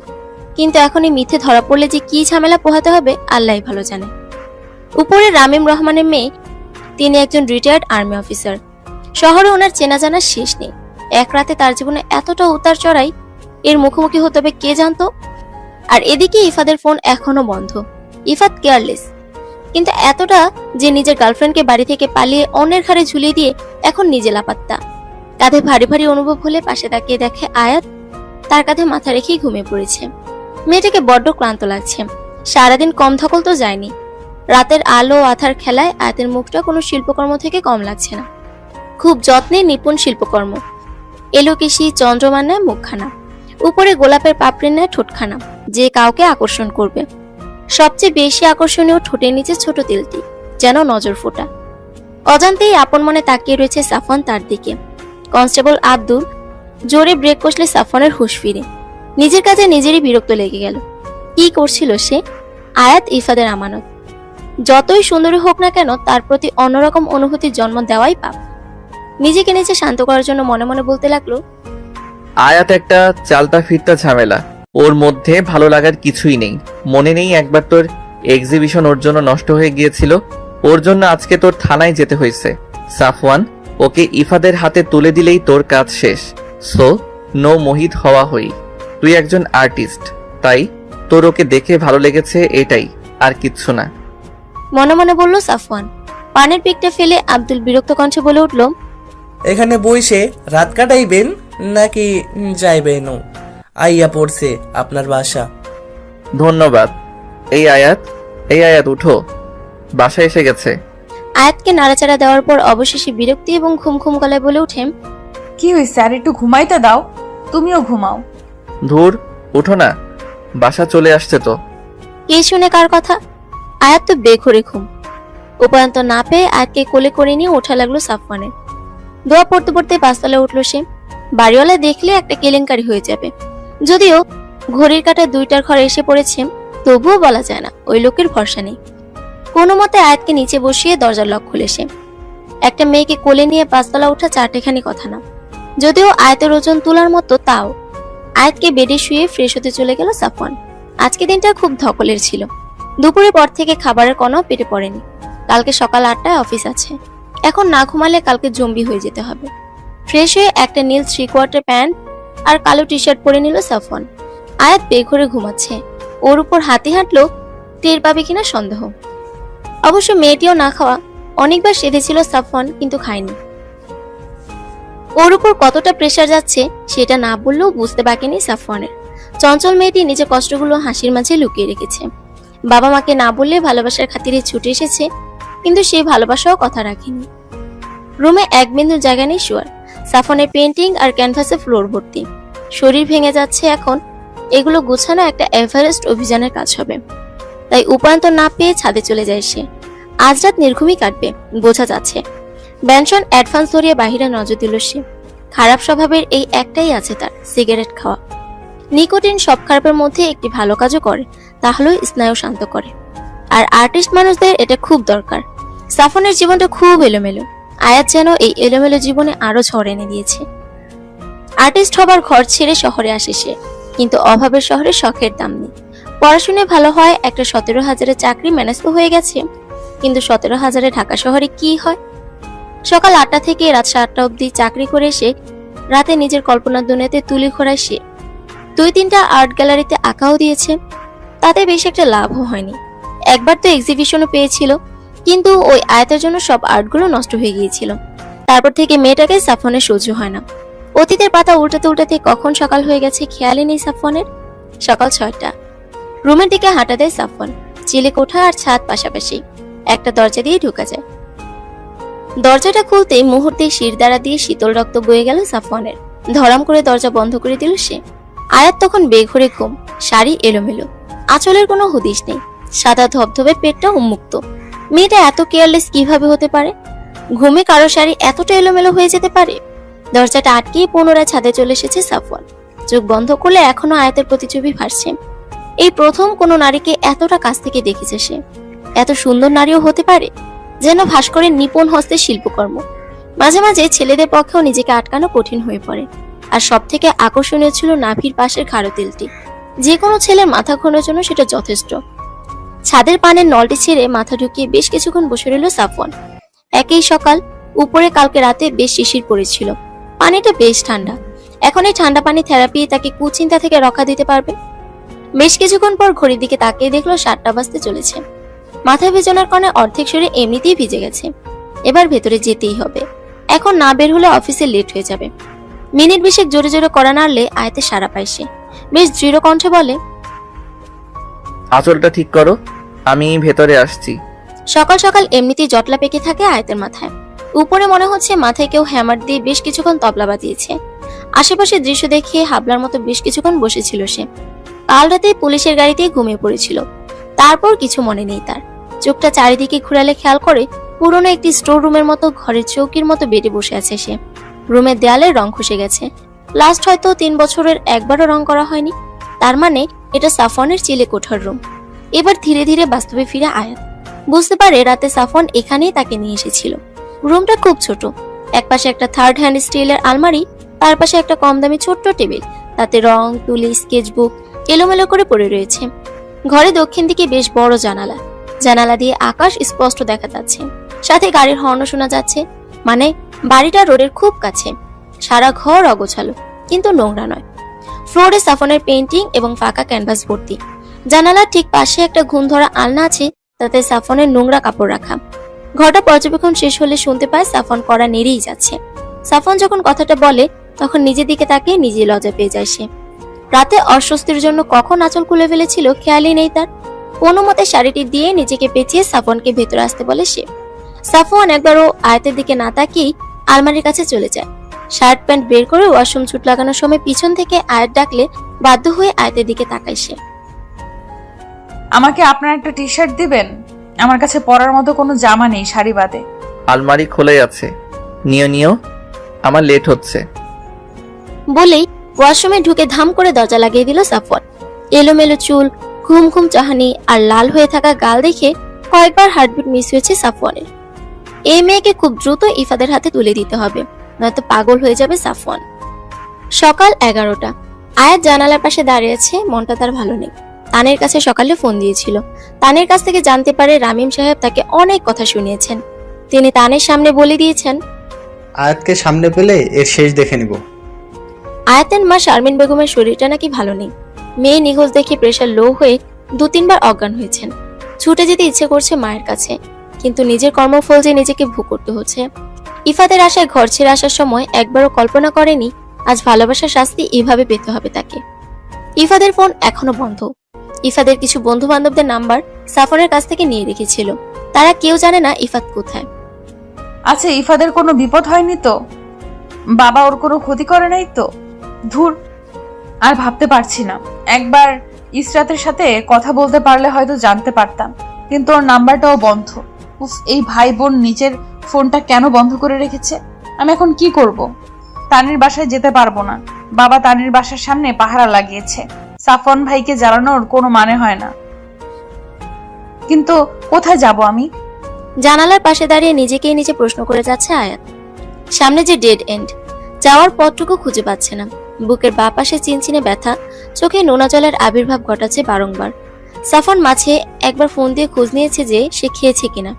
কিন্তু এখন এই মিথ্যে ধরা পড়লে যে কি ঝামেলা পোহাতে হবে আল্লাহই ভালো জানে। উপরে রামিম রহমানের মেয়ে, তিনি একজন রিটায়ার্ড আর্মি অফিসার। শহরে ওনার চেনা জানার শেষ নেই। এক রাতে তার জীবনে এতটা উতার চড়াই, এর মুখোমুখি হতে হবে কে জানতো। আর এদিকে ইফাদের ফোন এখনো বন্ধ। ইফাত কেয়ারলেস, কিন্তু এতটা যে নিজের গার্লফ্রেন্ডকে বাড়ি থেকে পালিয়ে অন্যের ঘাড়ে ঝুলিয়ে দিয়ে এখন নিজে লাপাত্তা। কাঁধে ভারী ভারী অনুভব হলে পাশে তাকিয়ে দেখে আয়াত তার কাঁধে মাথা রেখেই ঘুমিয়ে পড়েছে। মেয়েটাকে বড্ড ক্লান্ত লাগছে, সারাদিন কম ধকল তো যায়নি। রাতের আলো আধার খেলায় আয়াতের মুখটা কোনো শিল্পকর্ম থেকে কম লাগছে না। খুব যত্নে নিপুণ শিল্পকর্ম, এলোকেশি চন্দ্রমান্নায় মুখখানা, উপরে গোলাপের পাপড়ির ন্যায় ঠোঁটখানা, যে কাউকে আকর্ষণ করবে। সবচেয়ে বেশি আকর্ষণীয় ঠোঁটের নিচে ছোট তিলটি, যেন নজর ফোটা। অজান্তেই আপন মনে তাকিয়ে রয়েছে সাফওয়ান তার দিকে। কনস্টেবল আব্দুল জোরে ব্রেক কষলে সাফওয়ানের হুঁশ ফিরে। নিজের কাছে নিজেরই বিরক্ত লেগে গেল। কি করছিল সে? আয়াত ইফাদের আমানত। যতই সুন্দরী হোক না কেন, তার প্রতি অন্যরকম অনুভূতির জন্ম দেওয়াই পাপ। নিজেকে নিজে শান্ত করার জন্য মনে মনে বলতে লাগলো, আয়াত একটা চালতা ফিরতা ঝামেলা, ওর মধ্যে ভালো লাগার কিছুই নেই। মনে নেই একবার তোর এক্সিবিশন ওর জন্য নষ্ট হয়ে গিয়েছিল, ওর জন্য আজকে তোর থানায় যেতে হয়েছে। সাফওয়ান, ওকে ইফাদের হাতে তুলে দিলেই তোর কাজ শেষ। সো নো মোহিত হওয়া হই। তুই একজন আর্টিস্ট, তাই তোর ওকে দেখে ভালো লেগেছে, এটাই, আর কিচ্ছু না। মনে মনে বলল সাফওয়ান। পানের পিকটা ফেলে আব্দুল বিরক্ত কণ্ঠে বলে উঠল, এখানে বইসে রাত কাটাইবেন নাকি যাইবেন? আইয়া পড়ছে আপনার বাসা। ধন্যবাদ। এই আয়াত উঠো, বাসায় এসে গেছে। আয়াতকে নাড়াচাড়া দেওয়ার পর অবশেষে বিরক্তি এবং ঘুম ঘুম গলায় বলে উঠেন, কি হয়েছে? আর একটু ঘুমাইতে দাও। তুমিও ঘুমাও। ধুর, উঠো না, বাসা চলে আসছে তো। কে শুনে কার কথা? আয়াত তো বেঘরে ঘুম। উপায়ন্ত না পেয়ে আয়াতকে কোলে করে নিয়ে ওঠা লাগলো সাফওয়ানের। দোয়া পড়তে পড়তে পাঁচতলায় উঠলো সে। বাড়িওয়ালা দেখলে একটা কেলেঙ্কারি হয়ে যাবে। যদিও ঘড়ির কাঁটা 2টার ঘরে এসে পড়েছে, তবুও বলা যায় না ওই লোকের ভরসা নেই। কোনো মতে আয়াতকে নিচে বসিয়ে দরজার লক খুলে সে। একটা মেয়েকে কোলে নিয়ে পাঁচতলা ওঠা চারটেখানি কথা না। যদিও আয়াতের ওজন তোলার মতো, তাও আয়াতকে বেডে শুয়ে ফ্রেশ হতে চলে গেল সাফওয়ান। আজকে দিনটা খুব ধকলের ছিল। দুপুরের পর থেকে খাবারের কোনো পেটে পড়েনি। কালকে সকাল 8টায় অফিস আছে। এখন না ঘুমালে কালকে জম্বি হয়ে যেতে হবে। ফ্রেশ হয়ে একটা নীল 3/4 প্যান্ট আর কালো টি শার্ট পরে নিল সাফওয়ান। আয়াত বেঘরে ঘুমাচ্ছে। ওর উপর হাতি হাঁটলো, টের পাবে কিনা সন্দেহ। অবশ্য মেয়েটিও না খাওয়া। অনেকবার সেধেছিল সাফওয়ান, কিন্তু খায়নি। ওর উপর কতটা প্রেসার যাচ্ছে সেটা না বললেও বুঝতে বাকি নেই সাফওয়ানের। চঞ্চল মেয়েটি নিজের কষ্টগুলো হাসির মাঝে লুকিয়ে রেখেছে। বাবা মাকে না বললে ভালোবাসার খাতিরে ছুটে এসেছে, কিন্তু সেই ভালোবাসাও কথা রাখেনি। রুমে এক বিন্দু জায়গা নেই শোয়ার। সাফওয়ানের পেন্টিং আর ক্যানভাসে ফ্লোর ভর্তি। শরীর ভেঙে যাচ্ছে এখন। এগুলো গোছানো একটা এভারেস্ট অভিযানের কাজ হবে। তাই উপায়ন্তর না পেয়ে ছাদে চলে যায় সে। আজ রাত নির্ঘুমই কাটবে বোঝা যাচ্ছে। ব্যানসন অ্যাডভান্স ধরিয়ে বাহিরে নজর দিল সে। খারাপ স্বভাবের এই একটাই আছে তার, সিগারেট খাওয়া। নিকোটিন সব খারাপের মধ্যে একটি ভালো কাজও করে, তাহলেও স্নায়ু শান্ত করে। আর আর্টিস্ট মানুষদের এটা খুব দরকার। সাফনের জীবনটা খুব এলোমেলো। আয়াত যেন এই এলোমেলো জীবনে আরো ঝড় এনে দিয়েছে। আর্টিস্ট হবার ঘর ছেড়ে শহরে আসে সে, কিন্তু অভাবের শহরে শখের দাম নেই। পড়াশুনে ভালো হয়, একটা 17,000-এর চাকরি ম্যানেজ তো হয়ে গেছে, কিন্তু 17,000-এ ঢাকা শহরে কি হয়? সকাল 8টা থেকে রাত 7টা অবধি চাকরি করে এসে রাতে নিজের কল্পনার দুনিয়াতে তুলি ঘোরায় সে। 2-3টা আর্ট গ্যালারিতে আঁকাও দিয়েছে, তাতে বেশ একটা লাভও হয়নি। একবার তো এক্সিবিশনও পেয়েছিল, কিন্তু ওই আয়াতের জন্য সব আর্টগুলো নষ্ট হয়ে গিয়েছিল। তারপর থেকে মেয়েটাকে সাফওয়ানের সহ্য হয় না। অতীতের পাতা উল্টাতে উল্টাতে কখন সকাল হয়ে গেছে খেয়ালই নেই সাফওয়ানের। সকাল 6টা। রুমের দিকে হাঁটা দেয় সাফওয়ান। চিলে কোঠা আর ছাদ পাশাপাশি, একটা দরজা দিয়ে ঢোকা যায়। দরজাটা খুলতেই মুহূর্তে শিরদাঁড়া দিয়ে শীতল রক্ত বয়ে গেল সাফওয়ানের। ধরাম করে দরজা বন্ধ করে দিল সে। আয়াত তখন বেঘরে ঘুম, শাড়ি এলোমেলো, আঁচলের কোনো হদিশ নেই, সাদা ধবধবে পেটটা উন্মুক্ত। মেয়েটা এত কেয়ারলেস কিভাবে হতে পারে? ঘুমে কারো শাড়ি এতটা এলোমেলো হয়ে যেতে পারে? দরজাটা আটকিয়ে পুনরায় ছাদে চলে এসেছে সাফওয়ান। চোখ বন্ধ করলে এখনো আয়াতের প্রতিছবি ভাসছে। এই প্রথম কোনো নারীকে এতটা কাছ থেকে দেখেছে সে। এত সুন্দর নারীও হতে পারে, যেন ভাস্করের নিপুণ হস্তের শিল্পকর্ম। মাঝে মাঝে ছেলেদের পক্ষেও নিজেকে আটকানো কঠিন হয়ে পড়ে। আর সব থেকে আকর্ষণীয় ছিল নাভির পাশের খাড়ো তেলটি। যে কোনো ছেলের মাথা ঘোরানোর জন্য সেটা যথেষ্ট। ছাদের পানের নলটি ছেড়ে মাথা ঢুকিয়ে বেশ কিছুক্ষণ বসে রইল সাফওয়ান। একই সকাল, উপরে কালকে রাতে বেশ শিশির পড়েছিল। পানিটা বেশ ঠান্ডা। এখন এই ঠান্ডা পানি থেরাপি তাকে কুচিন্তা থেকে রক্ষা দিতে পারবে। বেশ কিছুক্ষণ পর ঘড়ির দিকে তাকিয়ে দেখলো 7টা বাজতে চলেছে। মাথায় ভেজানোর কারণে অর্ধেক শরীর এমনিতেই ভিজে গেছে। এবার ভেতরে যেতেই হবে। এখন না বের হলে অফিসে লেট হয়ে যাবে। মিনিট 20 জোরে জোরে করা নাড়লে আয়াতে সাড়া পায় সে। বেশ দৃঢ় কণ্ঠে বলে, আঁচলটা ঠিক করো, আমি ভেতরে আসছি। সকাল সকাল এমনিতেই জটলা পেকে থাকে আয়াতের মাথায়। উপরে মনে হচ্ছে মাথায় কেউ হ্যামার দিয়ে বেশ কিছুক্ষণ তবলা বাজিয়েছে। আশেপাশে দৃশ্য দেখে হাবলার মতো বেশ কিছুক্ষণ বসেছিল সে। কাল রাতে পুলিশের গাড়িতে ঘুমিয়ে পড়েছিল। তারপর কিছু মনে নেই তার। চোখটা চারিদিকে ঘুরালে খেয়াল করে পুরনো একটি স্টোর রুমের মতো ঘরের চৌকির মতো বেডে বসে আছে সে। রুমের দেয়ালের রং খসে গেছে। লাস্ট হয়তো 3 বছরের একবারও রং করা হয়নি। তার মানে এটা সাফওয়ানের চিলে কোঠার রুম। এবার ধীরে ধীরে বাস্তবে ফিরে আয়াত বুঝতে পারে রাতে সাফওয়ান এখানেই তাকে নিয়ে এসেছিল। রুমটা খুব ছোট। একপাশে একটা 3rd হ্যান্ড স্টিলের আলমারি, তার পাশে একটা কম দামি ছোট্ট টেবিল, তাতে রং, তুলি, স্কেচবুক এলোমেলো করে পড়ে রয়েছে। ঘরে দক্ষিণ দিকে বেশ বড় জানালা। জানালা দিয়ে আকাশ স্পষ্ট দেখা যাচ্ছে, সাথে গাড়ির হর্ন শোনা যাচ্ছে। মানে বাড়িটা রোডের খুব কাছে। সারা ঘর অগোছালো, কিন্তু নোংরা নয়। ফ্লোরে সাফওয়ানের পেইন্টিং এবং ফাঁকা ক্যানভাস ভর্তি। জানালার ঠিক পাশে একটা ঘুণ ধরা আলনা আছে, তাতে সাফওয়ানের নোংরা কাপড় রাখা। ঘরটা পর্যবেক্ষণ শেষ হলে শুনতে পায় সাফওয়ান কড়া নেড়েই যাচ্ছে। সাফওয়ান যখন কথাটা বলে তখন নিজের দিকে তাকিয়ে নিজে লজ্জা পেয়ে যায় সে। রাতে অস্বস্তির জন্য কখন আঁচল খুলে ফেলেছিল খেয়ালই নেই তার। কোনো মতে শাড়িটি দিয়ে নিজেকে পেঁচিয়ে সাফওয়ানকে ভেতরে আসতে বলে সে। সাফওয়ান একবারও আয়াতের দিকে না তাকিয়েই আলমারির কাছে চলে যায়। শার্ট প্যান্ট বের করে ওয়াশরুম ছুট লাগানোর সময় পিছন থেকে আয়াত ডাকলে বাধ্য হয়ে আয়াতের দিকে তাকায় সে। আমাকে আপনার একটা টি শার্ট দিবেন? আমার কাছে পরার মতো কোনো জামা নেই শাড়ি বাদে। আলমারি খোলাই আছে, নিও নিও, আমার লেট হচ্ছে। বলেই ওয়াশরুমে ঢুকে ধাম করে দরজা লাগিয়ে দিল সাফওয়ান। এলোমেলো চুল, ঘুম ঘুম চাহানি আর লাল হয়ে থাকা গাল দেখে কয়েকবার হার্টবিট মিস হয়েছে সাফওয়ানের। এই মেয়েকে খুব দ্রুত ইফাদের হাতে তুলে দিতে হবে, নয়তো পাগল হয়ে যাবে সাফওয়ান। সকাল 11টা। আয়াত জানালার পাশে দাঁড়িয়ে আছে, মনটা তার ভালো নেই। তানের কাছে সকালে ফোন দিয়েছিল। তানের কাছ থেকে জানতে পারে রামিম সাহেব তাকে অনেক কথা শুনিয়েছেন। তিনি তানের সামনে বলে দিয়েছেন, আয়াতকে সামনে পেলে এর শেষ দেখে নিব। আয়াতের মা শারমিন বেগমের শরীরটা নাকি ভালো নেই। মেয়ে নিখোঁজ দেখে প্রেশার লো হয়ে 2-3 বার অজ্ঞান হয়েছেন। ছুটে যেতে ইচ্ছে করছে মায়ের কাছে, কিন্তু নিজের কর্মফল যে নিজেকে ভোগ করতে হচ্ছে। ইফাদের আশায় ঘর ছেড়ে আসার সময় একবারও কল্পনা করেনি আজ ভালোবাসার শাস্তি এভাবে পেতে হবে তাকে। ইফাদের ফোন এখনো বন্ধ। ইফাদের কিছু বন্ধু বান্ধবদের নাম্বার সাফনের কাছ থেকে নিয়ে রেখেছিল। তারা কেউ জানে না ইফাত কোথায়। আচ্ছা, ইফাদের কোনো বিপদ হয়নি তো? বাবা ওর কোনো ক্ষতি করে নাই তো? ধুর, আর ভাবতে পারছি না। একবার ইসরাতের সাথে কথা বলতে পারলে হয়তো জানতে পারতাম, কিন্তু ওর নাম্বারটাও বন্ধ। উফ, এই ভাই বোন নিজের ফোনটা কেন বন্ধ করে রেখেছে? আমি এখন কি করব? তানির বাসায় যেতে পারবো না। বাবা তানির বাসার সামনে পাহারা লাগিয়েছে। সাফন ভাইকে জ্বালানোর কোনো মানে হয় না। কিন্তু কোথায় যাব আমি? জানালার পাশে দাঁড়িয়ে নিজেকেই নিজে প্রশ্ন করে যাচ্ছে আয়াত। সামনে যে ডেড এন্ড, যাওয়ার পথটুকু খুঁজে পাচ্ছে না। বুকের বাঁ পাশে চিনচিনে ব্যথা, চোখে নোনা জলের আবির্ভাব ঘটাচ্ছে বারংবার। সাফন মাঝে একবার ফোন দিয়ে খোঁজ নিয়েছে যে সে খেয়েছে কিনা।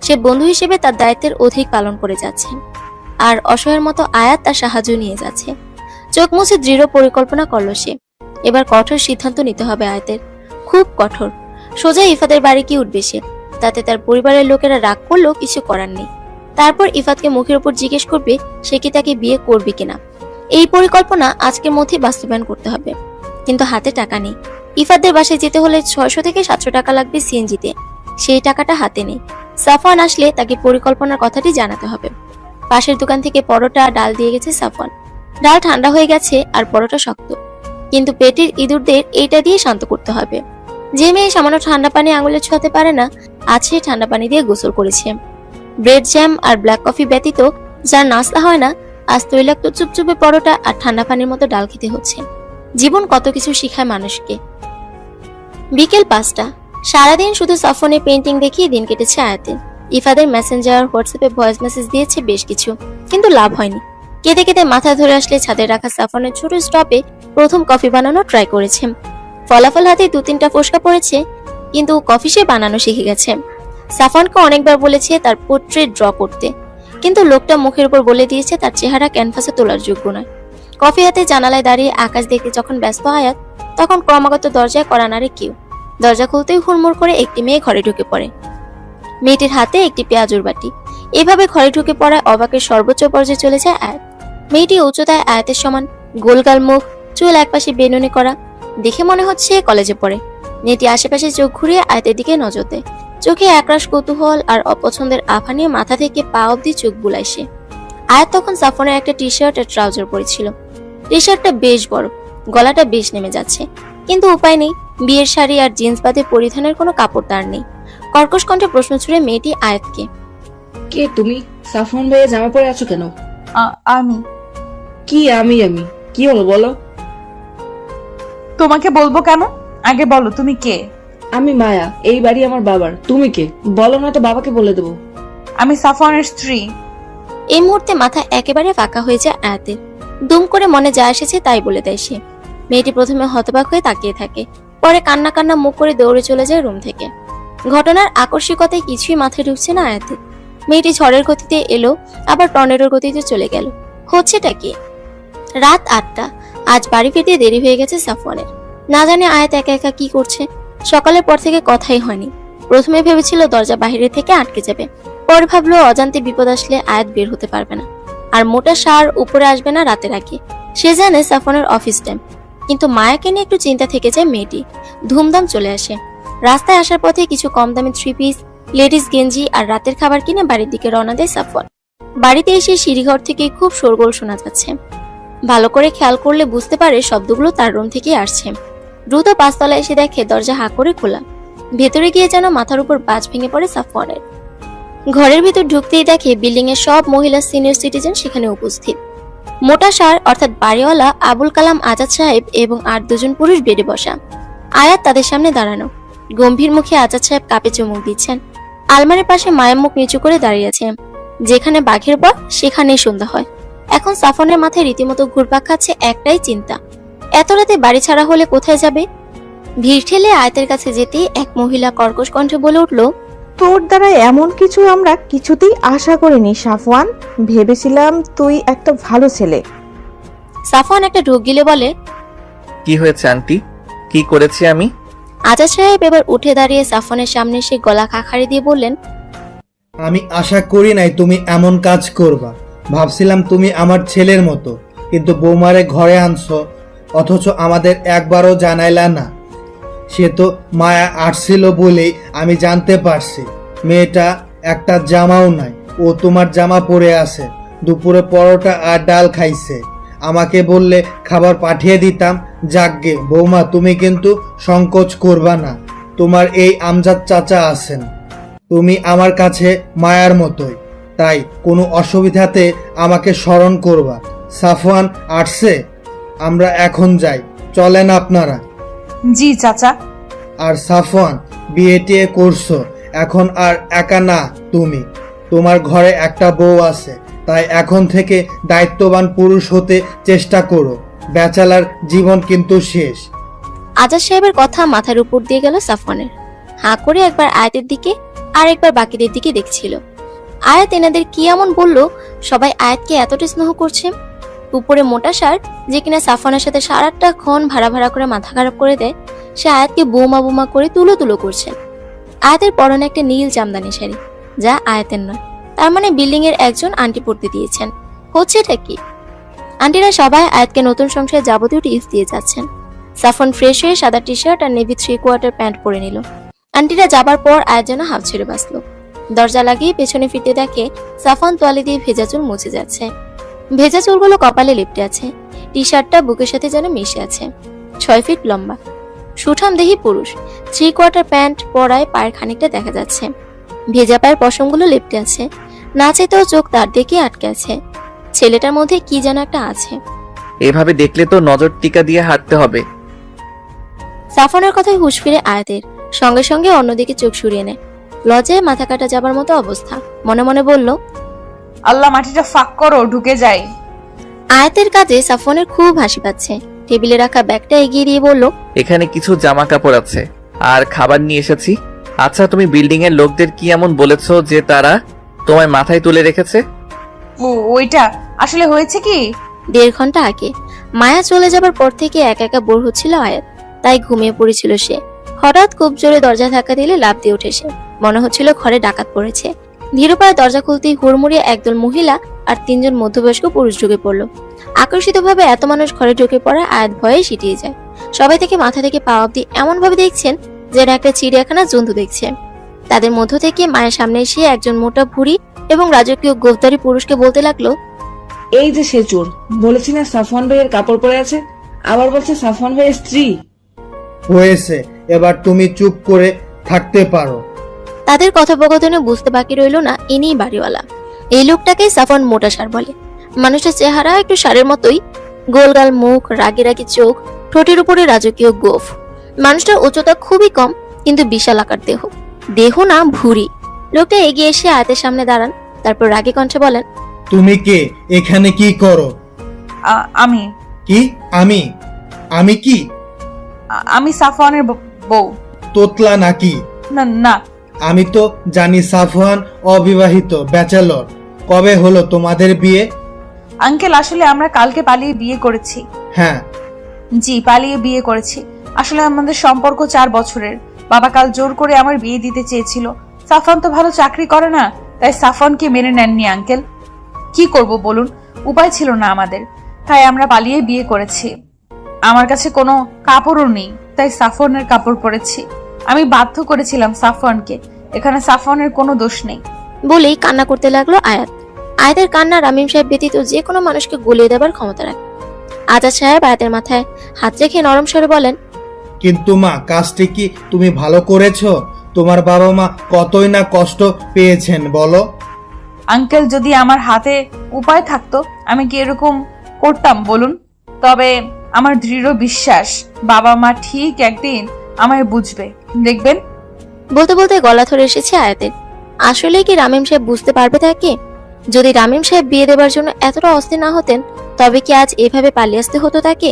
সে বন্ধু হিসেবে তার দায়িত্বের অধিক পালন করে যাচ্ছে, আর অসহায়ের মতো আয়াত তার সাহায্য নিয়ে যাচ্ছে। চোখ মুছে দৃঢ় পরিকল্পনা করল সে। এবার কঠোর সিদ্ধান্ত নিতে হবে আয়াতের, খুব কঠোর। সোজা ইফাদের বাড়ি কি উঠবে সে, তাতে তার পরিবারের লোকেরা রাগ করলেও কিছু করার নেই। তারপর ইফাতকে মুখের উপর জিজ্ঞেস করবে সে কি তাকে বিয়ে করবে কিনা। এই পরিকল্পনা আজকের মধ্যে বাস্তবায়ন করতে হবে, কিন্তু হাতে টাকা নেই। ইফাতদের বাসায় যেতে হলে 600 থেকে 700 টাকা লাগবে সিএনজিতে। সেই টাকাটা হাতে নেই। সাফওয়ান আসলে তাকে পরিকল্পনার কথাটি জানাতে হবে। পাশের দোকান থেকে পরোটা ডাল দিয়ে গেছে সাফওয়ান। ডাল ঠান্ডা হয়ে গেছে আর পরোটা শক্ত, কিন্তু পেটের ইঁদুরদের এইটা দিয়ে শান্ত করতে হবে। যে মেয়ে সামান্য ঠান্ডা পানি আঙুলে ছোঁয়াতে পারে না, আছে ঠান্ডা পানি দিয়ে গোসল করেছে। ব্রেড জ্যাম আর ব্ল্যাক কফি ব্যতীত যার নাস্তা হয় না, আজ তৈলাক্ত চুপচুপে পরোটা আর ঠান্ডা পানির মতো ডাল খেতে হচ্ছে। জীবন কত কিছু শিখায় মানুষকে। বিকেল 5টা। সারাদিন শুধু সাফনে পেন্টিং দেখিয়ে দিন কেটেছে আয়াতের। ইফাদের মেসেঞ্জার, হোয়াটসঅ্যাপে ভয়েস মেসেজ দিয়েছে বেশ কিছু, কিন্তু লাভ হয়নি। কেঁদে কেঁদে মাথা ধরে আসলে ছাদে রাখা সাফনের ছোট স্টপে প্রথম কফি বানানো ট্রাই করেছে। ফলাফল হাতে 2-3টা ফোসকা পড়েছে, কিন্তু কফি সে বানানো শিখে গেছে। সাফনকে অনেকবার বলেছে তার পোর্ট্রেট ড্র করতে, কিন্তু লোকটা মুখের উপর বলে দিয়েছে তার চেহারা ক্যানভাসে তোলার যোগ্য নয়। কফি হাতে জানালায় দাঁড়িয়ে আকাশ দেখতে যখন ব্যস্ত আয়াত, তখন ক্রমাগত দরজায় কড়া নাড়ে কেউ। দরজা খুলতেই হুড়মুড় করে একটি মেয়ে ঘরে ঢুকে পড়ে। মেয়েটির হাতে একটি পেঁয়াজুর বাটি। এভাবে ঘরে ঢুকে পড়ায় অবাকের সর্বোচ্চ পর্যায়ে চলে যায় আয়াত। মেয়েটি উচ্চতায় আয়াতের সমান, গোলগাল মুখ, চুল একপাশে বেনুনি করা, দেখে মনে হচ্ছে কলেজে পড়ে। মেয়েটি আশেপাশে চোখ ঘুরিয়ে আয়াতের দিকে নজর দেয়। চোখে একরাশ কৌতূহল আর অপছন্দের আভা নিয়ে মাথা থেকে পা অব্দি চোখ বুলায় সে। আয়াত তখন সাফনের একটা টি শার্ট আর ট্রাউজার পরেছিল। টি শার্টটা বেশ বড়, গলাটা বেশ নেমে যাচ্ছে, কিন্তু উপায় নেই। বিয়ের শাড়ি আর জিন্স বাদে পরিধানের কোনো কাপড় তার নেই। কর্কশ কণ্ঠে প্রশ্ন ছুড়ে মেয়েটি আয়াতকে, কে তুমি? সাফন ভাইয়া জামা পরে আছো কেন? আমি। কি আমি? কি হলো বলো? তোমাকে বলবো কেন? আগে বলো তুমি কে? আমি মায়া, এই বাড়ি আমার বাবার। তুমি কে বলো না তো বাবাকে বলে দেবো। আমি সাফনের স্ত্রী। এই মুহূর্তে মাথা একেবারে ফাঁকা হয়ে যায় আয়াতের। দুম করে মনে যা এসেছে তাই বলে দেয় সে। মেয়েটি প্রথমে হতবাক হয়ে তাকিয়ে থাকে, পরে কান্না কান্না মুখ করে দৌড়ে চলে যায় রুম থেকে। ঘটনার আকস্মিকতায় কিছুই মাথায় ঢুকছে না আয়াতের। মেয়েটি ঝড়ের গতিতে এলো, আবার টর্নেডোর গতিতে চলে গেল। হচ্ছেটা কি? রাত 8টা। আজ বাড়ি ফিরতে দেরি হয়ে গেছে সাফওয়ানের। না জানে আয়াত একা একা কি করছে। সকালের পর থেকে কথাই হয়নি। প্রথমে ভেবেছিল দরজা বাইরে থেকে আটকে যাবে, পরে ভাবলো অজান্তে বিপদ আসলে আয়াত বের হতে পারবে না, আর মোটা সার উপরে আসবে না রাতের আগে। সে জানে সাফনের অফিস টাইম, কিন্তু মায়াকে নিয়ে একটু চিন্তা থেকে যায় মেয়েটি। ধুমধাম চলে আসে। রাস্তায় আসার পথে কিছু কম দামি 3 পিস, লেডিস গেঞ্জি আর রাতের খাবার কিনে বাড়ির দিকে রওনা দেয় সাফওয়ান। বাড়িতে এসে সিঁড়িঘর থেকে খুব শোরগোল শোনা যাচ্ছে। ভালো করে খেয়াল করলে বুঝতে পারে শব্দগুলো তার রুম থেকেই আসছে। দ্রুত 5 তলায় এসে দেখে দরজা হাঁ করে খোলা। ভেতরে গিয়ে যেন মাথার উপর বাজ ভেঙে পড়ে সাফওয়ানের। ঘরের ভিতর ঢুকতেই দেখে বিল্ডিং এর সব মহিলা সিনিয়র সিটিজেন সেখানে উপস্থিত। মোটা সার অর্থাৎ বাড়িওয়ালা আবুল কালাম আজাদ সাহেব এবং 8 জন পুরুষ বেডে বসা। আয়াত তাদের সামনে দাঁড়ানো। গম্ভীর মুখে আজাদ সাহেব কাপে চুমুক দিচ্ছেন। আলমারির পাশে মায়ের মুখ নিচু করে দাঁড়িয়ে আছে। যেখানে বাঘের পর সেখানেই সন্ধ্যা হয়। এখন সাফনের মাথায় রীতিমতো ঘুরপাক খাচ্ছে একটাই চিন্তা, এত রাতে বাড়ি ছাড়া হলে কোথায় যাবে। ভিড় ঠেলে আয়াতের কাছে যেতেই এক মহিলা কর্কশ কণ্ঠে বলে উঠল, তোর দ্বারা এমন কিছু আমরা কিছুতেই আশা করিনি সাফওয়ান। ভেবেছিলাম তুই একটা ভালো ছেলে। সাফওয়ান একটা ঢোক গিলে বলে, কি হয়েছে আন্টি? কি করেছি আমি? আজাদ সাহেব এবার উঠে দাঁড়িয়ে সাফওয়ানের সামনে এসে গলা খাখারি দিয়ে বললেন, আমি আশা করি নাই তুমি এমন কাজ করবা। ভাবছিলাম তুমি আমার ছেলের মতো, কিন্তু বৌমারে ঘরে আনছো, অথচ আমাদের একবারও জানাইলা না। সে তো মায়া আসছিল বলেই আমি জানতে পারছি। মেয়েটা একটা জামাও নাই, ও তোমার জামা পরে আছে। দুপুরে পরোটা আর ডাল খাইছে। আমাকে বললে খাবার পাঠিয়ে দিতাম। যাকগে বৌমা, তুমি কিন্তু সংকোচ করবা না। তোমার এই আমজাদ চাচা আছেন, তুমি আমার কাছে মায়ার মতোই, তাই কোনো অসুবিধাতে আমাকে স্মরণ করবা। সাফওয়ান আসছে, আমরা এখন যাই, চলেন আপনারা। জি চাচা। আর সাফওয়ান, বিয়ে টিয়ে করছো, এখন আর একা না তুমি, তোমার ঘরে একটা বউ আছে, তাই এখন থেকে দায়িত্ববান পুরুষ হতে চেষ্টা করো। ব্যাচেলার জীবন কিন্তু শেষ। আজাদ সাহেবের কথা মাথার উপর দিয়ে গেল সাফওয়ানের। হাঁ করে একবার আয়াতের দিকে আর একবার বাকিদের দিকে দেখছিল। আয়াত এনাদের কি এমন বলল সবাই আয়াতকে এতটা স্নেহ করছে? উপরে মোটা সার, যে কিনা সাফওয়ানের সাথে সারাটাক্ষণ ভাড়া করে মাথা খারাপ করে দেয়, সে আয়াতকে বোমা বোমা করে তুলো করছে। আয়াতের পরনে একটা নীল জামদানি শাড়ি, যা আয়াতের নয়। তার মানে বিল্ডিং এর একজন আন্টি পড়তে দিয়েছেন। হচ্ছে এটা কি? আন্টিরা সবাই আয়াতকে নতুন সংসারে যাবতীয় টিপস দিয়ে যাচ্ছেন। সাফওয়ান ফ্রেশ হয়ে সাদা টি শার্ট আর নেভি 3/4 প্যান্ট পরে নিল। আন্টিরা যাবার পর আয়াত যেন হাফ ছেড়ে বাঁচল। দরজা লাগিয়ে পেছনে ফিরতে দেখে সাফওয়ান তোয়ালে দিয়ে ভেজা চুল মুছে যাচ্ছে। ভেজা চুলগুলো কপালে লিপটে আছে। টি শার্টটা বুকের সাথে যেন মিশে আছে। 6 ফিট লম্বা, সুঠাম দেহি পুরুষ। 3/4 প্যান্ট পরায় পায়ের খানিকটা দেখা যাচ্ছে। ভেজা পায়ের পশমগুলো লিপটে আছে। না চাইতেও চোখ তার দিকে আটকে আছে। ছেলেটার মধ্যে কি যেন একটা আছে। এভাবে দেখলে তো নজর টিকা দিয়ে হাঁটতে হবে। সাফওয়ানের কথায় হুঁশ ফিরে আয়াতের, সঙ্গে সঙ্গে অন্যদিকে চোখ সরিয়ে নেয়। লজ্জায় মাথা কাটা যাবার মতো অবস্থা। মনে মনে বলল, আল্লাহ, মাটিটা ফাঁক করো, ঢুকে যাই। আয়াতের কাজে সাফওয়ানের খুব হাসি পাচ্ছে। টেবিলে রাখা ব্যাগটা এগিয়ে দিয়ে বলল, এখানে কিছু জামা কাপড় আছে আর খাবার নিয়ে এসেছি। আচ্ছা, তুমি বিল্ডিং এর লোকদের কি এমন বলেছো যে তারা তোমায় মাথায় তুলে রেখেছে? ওইটা আসলে হয়েছে কি, 1.5 ঘন্টা আগে মায়া চলে যাবার পর থেকে একা একা বোর হচ্ছিল আয়াত, তাই ঘুমিয়ে পড়েছিল সে। হঠাৎ খুব জোরে দরজা ধাক্কা দিলে লাফ দিয়ে উঠে সে। মনে হচ্ছিল ঘরে ডাকাত পড়েছে। ধীর পায়ে দরজা খুলতেই হুড়মুড়িয়ে একদল মহিলা আর 3 জন মধ্যবয়স্ক পুরুষ ঢুকে পড়লো। আকর্ষিতভাবে এত মানুষ ঘরে ঢুকে পড়া আয়াত ভয়ে সিটিয়ে যায়। সবাই থেকে মাথা থেকে পা অব্দি এমন ভাবে দেখছেন যেন একটা চিড়িয়াখানা জন্তু দেখছে। তাদের মধ্য থেকে মায়ের সামনে এসে একজন মোটা ভুঁড়ি এবং রাজকীয় গোফদারি পুরুষকে বলতে লাগলো, এই যে সে চোর, বলেছি না সাফওয়ান ভাইয়ের কাপড় পরে আছে, আবার বলছে সাফওয়ান ভাইয়ের স্ত্রী। হয়েছে, এবার তুমি চুপ করে থাকতে পারো। তাদের কথোপকথনে বুঝতে বাকি রইল না ইনিই বাড়িওয়ালা। এই লোকটাকে সাফওয়ান মোটা সার বলে। মানুষটার চেহারা একটু সারের মতোই, গোলগাল মুখ, রাগি রাগি চোখ, ঠোঁটের উপরে রাজকীয় গোফ। মানুষটার উচ্চতা খুবই কম, কিন্তু বিশাল আকার দেহ। দেহ না, ভুঁড়ি। লোকটা এগিয়ে এসে আয়াতের সামনে দাঁড়ান, তারপর রাগী কণ্ঠে বলেন, তুমি কে? এখানে কি করো? আমি কি? আমি কি? আমি সাফওয়ানের বউ। তোতলা নাকি? না না, আমি তো জানি সাফওয়ান অবিবাহিত, ব্যাচেলর। কবে হলো তোমাদের বিয়ে? আঙ্কেল, আসলে আমরা কালকে পালিয়ে বিয়ে করেছি। হ্যাঁ। জি, পালিয়ে বিয়ে করেছি। আসলে আমাদের সম্পর্ক 4 বছরের। বাবা কাল জোর করে আমার বিয়ে দিতে চেয়েছিল। সাফওয়ান তো ভালো চাকরি করে না, তাই সাফওয়ানকে মেনে নেননি আঙ্কেল। কি করব বলুন, উপায় ছিল না আমাদের, তাই আমরা পালিয়ে বিয়ে করেছি। আমার কাছে কোনো কাপড়ও নেই, তাই সাফওয়ানের কাপড় পরেছি। আমি বাধ্য করেছিলাম সাফওয়ানকে, এখানে সাফওয়ানের কোনো দোষ নেই। বলেই কান্না করতে লাগলো আয়াত। আয়াতের কান্না রামিম সাহেব ব্যতীত যে কোনো মানুষকে গলিয়ে দেবার ক্ষমতা রাখে। আজাদ সাহেব আয়াতের মাথায় হাত রেখে নরম স্বরে বলেন, কিন্তু মা, কাজটি কি তুমি ভালো করেছো? তোমার বাবা মা কতই না কষ্ট পেয়েছেন বলো। আঙ্কেল, যদি আমার হাতে উপায় থাকতো আমি কি এরকম করতাম বলুন? তবে আমার দৃঢ় বিশ্বাস বাবা মা ঠিক একদিন আমায় বুঝবে, দেখবেন। বলতে বলতে গলা ধরে এসেছে আয়াতের। আসলে কি রামিম সাহেব বুঝতে পারবে তাকে? যদি রামিম সাহেব বিয়ে দেবার জন্য এতটা অস্থির না হতেন, তবে কি আজ এভাবে পালিয়ে আসতে হতো তাকে?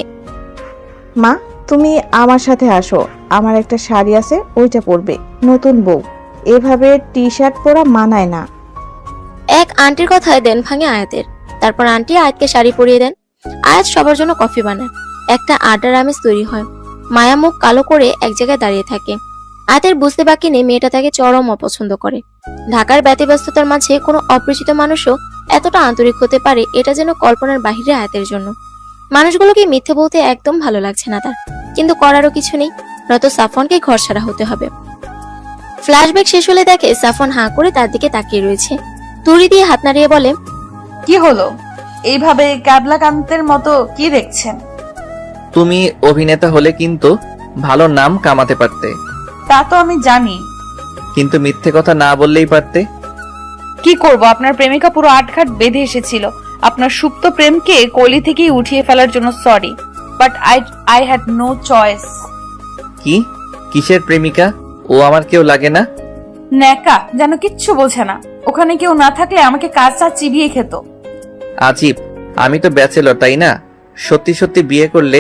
মা, তুমি আমার সাথে আসো। আমার একটা শাড়ি আছে, ওইটা পরবে। নতুন বউ এভাবে টি শার্ট পরা মানায় না। এক আন্টির কথায় দেন ভাঙে আয়াতের। তারপর আন্টি আয়াতকে শাড়ি পরিয়ে দেন। আয়াত সবার জন্য কফি বানায়। একটা আড্ডার আমেজ তৈরি হয়। মায়া মুখ কালো করে এক জায়গায় দাঁড়িয়ে থাকে। আয়াতের বুঝতে বাকি নেই মেয়েটা তাকে চরম অপছন্দ করে। ঢাকার ব্যতিব্যস্ততার মাঝে কোনো অপরিচিত মানুষও এতটা আন্তরিক হতে পারে, এটা যেন কল্পনার বাহিরে আয়াতের জন্য। মানুষগুলোকে মিথ্যে বলতে একদম ভালো লাগছে না তার, কিন্তু করারও কিছু নেই, নয়তো সাফওয়ানকে ঘর ছাড়া হতে হবে। ফ্ল্যাশব্যাক শেষ হলে দেখে সাফওয়ান হাঁ করে তার দিকে তাকিয়ে রয়েছে। তুড়ি দিয়ে হাত নাড়িয়ে বলে, কি হলো? এইভাবে ক্যাবলাকান্তের মতো কি দেখছেন? তুমি অভিনেতা হলে কিন্তু ভালো নাম কামাতে পারতে, তা তো আমি জানি, কিন্তু মিথ্যে কথা না বললেই পারতে। কি করব? আপনার প্রেমিকা পুরো আটঘাট বেঁধে এসেছিল আপনার সুপ্ত প্রেমকে কলি থেকেই উঠিয়ে ফেলার জন্য। Sorry, but I had no choice. কি? কিসের প্রেমিকা? ও আমার কেউ লাগে না? ন্যাকা যেন কিচ্ছু বোঝে না। ওখানে কেউ না থাকলে আমাকে কাজটা চিবিয়ে খেত। আজীব, আমি তো ব্যাচেলর, তাই না? সত্যি সত্যি বিয়ে করলে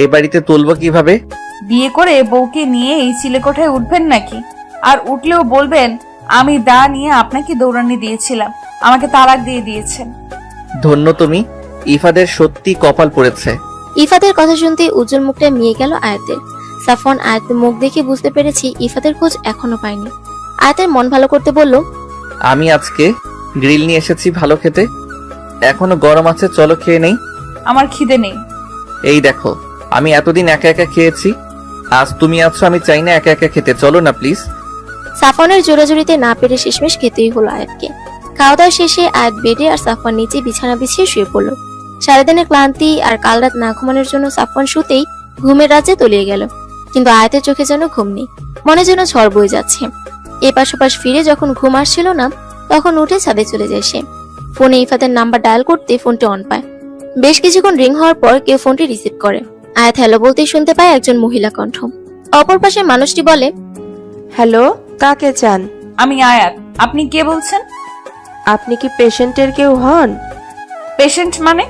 এই বাড়িতে তুলবো কিভাবে? বিয়ে করে বউকে নিয়ে এই চিলেকোঠায় উঠবেন নাকি? আর উঠলেও বলবেন আমি দা নিয়ে আপনাকে দৌড়ানি দিয়েছিলাম, আমাকে তালাক দিয়ে দিয়েছেন। ধন্য তুমি, ইফাদের সত্যি কপাল পড়েছে। ইফাদের কথা শুনতে উজ্জ্বল মুখটা মিয়ে গেল আয়াতের। সাফওয়ান আয়াতের মুখ দেখে বুঝতে পেরেছি ইফাদের খোঁজ এখনো পায়নি। আয়াতের মন ভালো করতে বলল, আমি আজকে গ্রিল নিয়ে এসেছি ভালো খেতে, এখনো গরম আছে, চলো খেয়ে নেই। আমার খিদে নেই। এই দেখো, আমি এতদিন একা একা খেয়েছি, আজ তুমি আছো, আমি চাই না একা একা খেতে, চলো না প্লিজ। সাফওয়ানের জোরাজুরিতে না পেরে শেষমেশ খেতেই হলো আয়াতকে। খাওয়া দাওয়া শেষে আয়াত বেডে আর সাফওয়ান নিচে বিছানা বিছিয়ে শুয়ে পড়ল। সারাদিনের ক্লান্তি আর কাল রাত না ঘুমানোর জন্য সাফওয়ান শুতেই ঘুমের রাজ্যে তলিয়ে গেল, কিন্তু আয়াতের চোখে যেন ঘুম নেই, মনে যেন ঝড় বয়ে যাচ্ছে। এপাশ ওপাশ ফিরে যখন ঘুম আসছিল না, তখন উঠে ছাদে চলে যায় সে। ফোনে ইফাদের নাম্বার ডায়াল করতে ফোনটি অন পায়। বেশ কিছুক্ষণ রিং হওয়ার পর কেউ ফোনটি রিসিভ করে। আয়াত হ্যালো বলতেই শুনতে পায় একজন মহিলা কণ্ঠ। অপর পাশে মানুষটি বলে, হ্যালো, কাকে চান? আমি আয়াত। আপনি কে বলছেন? আপনি কি পেশেন্টের কেউ হন? পেশেন্ট মানে?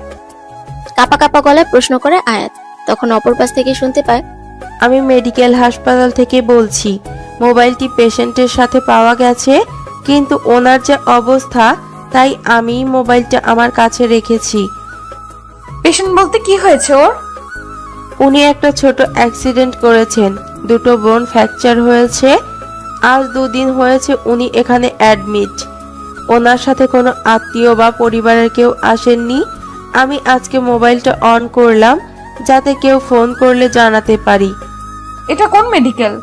কাপা কাপা গলায় প্রশ্ন করে আয়াত। তখন অপর পাশ থেকে শুনতে পায়, আমি মেডিকেল হাসপাতাল থেকে বলছি। মোবাইলটি পেশেন্টের সাথে পাওয়া গেছে, কিন্তু ওনার যে অবস্থা, তাই আমি মোবাইলটা আমার কাছে রেখেছি। পেশেন্ট বলতে কি হয়েছে ওর? উনি একটা ছোট অ্যাক্সিডেন্ট করেছেন, দুটো বোন ফ্র্যাকচার হয়েছে। আজ 2 দিন হয়েছে উনি এখানে অ্যাডমিট। ওনার সাথে কোনো আত্মীয় বা পরিবারের কেউ আসেননি। আমি আজকে মোবাইলটা অন করলাম যাতে কেউ ফোন করলে জানাতে পারি। এটা কোন মেডিকেল?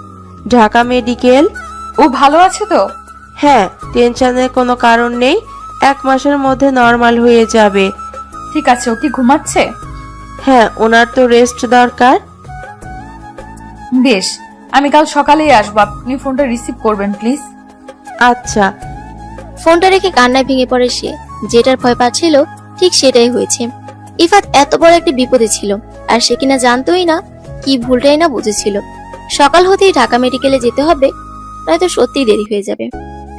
ঢাকা মেডিকেল। ও ভালো আছে তো? হ্যাঁ, টেনশনের কোনো কারণ নেই, 1 মাসের মধ্যে নর্মাল হয়ে যাবে। ঠিক আছে, ও কি ঘুমাচ্ছে? হ্যাঁ, ওনার তো রেস্ট দরকার। বেশ, আমি কাল সকালেই আসবো, আপনি ফোনটা রিসিভ করবেন প্লিজ। আচ্ছা। ফোনটা রেখে কান্নায় ভেঙে পড়ে সে। যেটার ভয় পাচ্ছিল ঠিক সেটাই হয়েছে। ইফাত এত বড় একটা বিপদে ছিল, আর সে কিনা জানতোই না, কি ভুলটাই না বুঝেছিল। সকাল হতেই ঢাকা মেডিকেলে যেতে হবে, নয়তো সত্যিই দেরি হয়ে যাবে।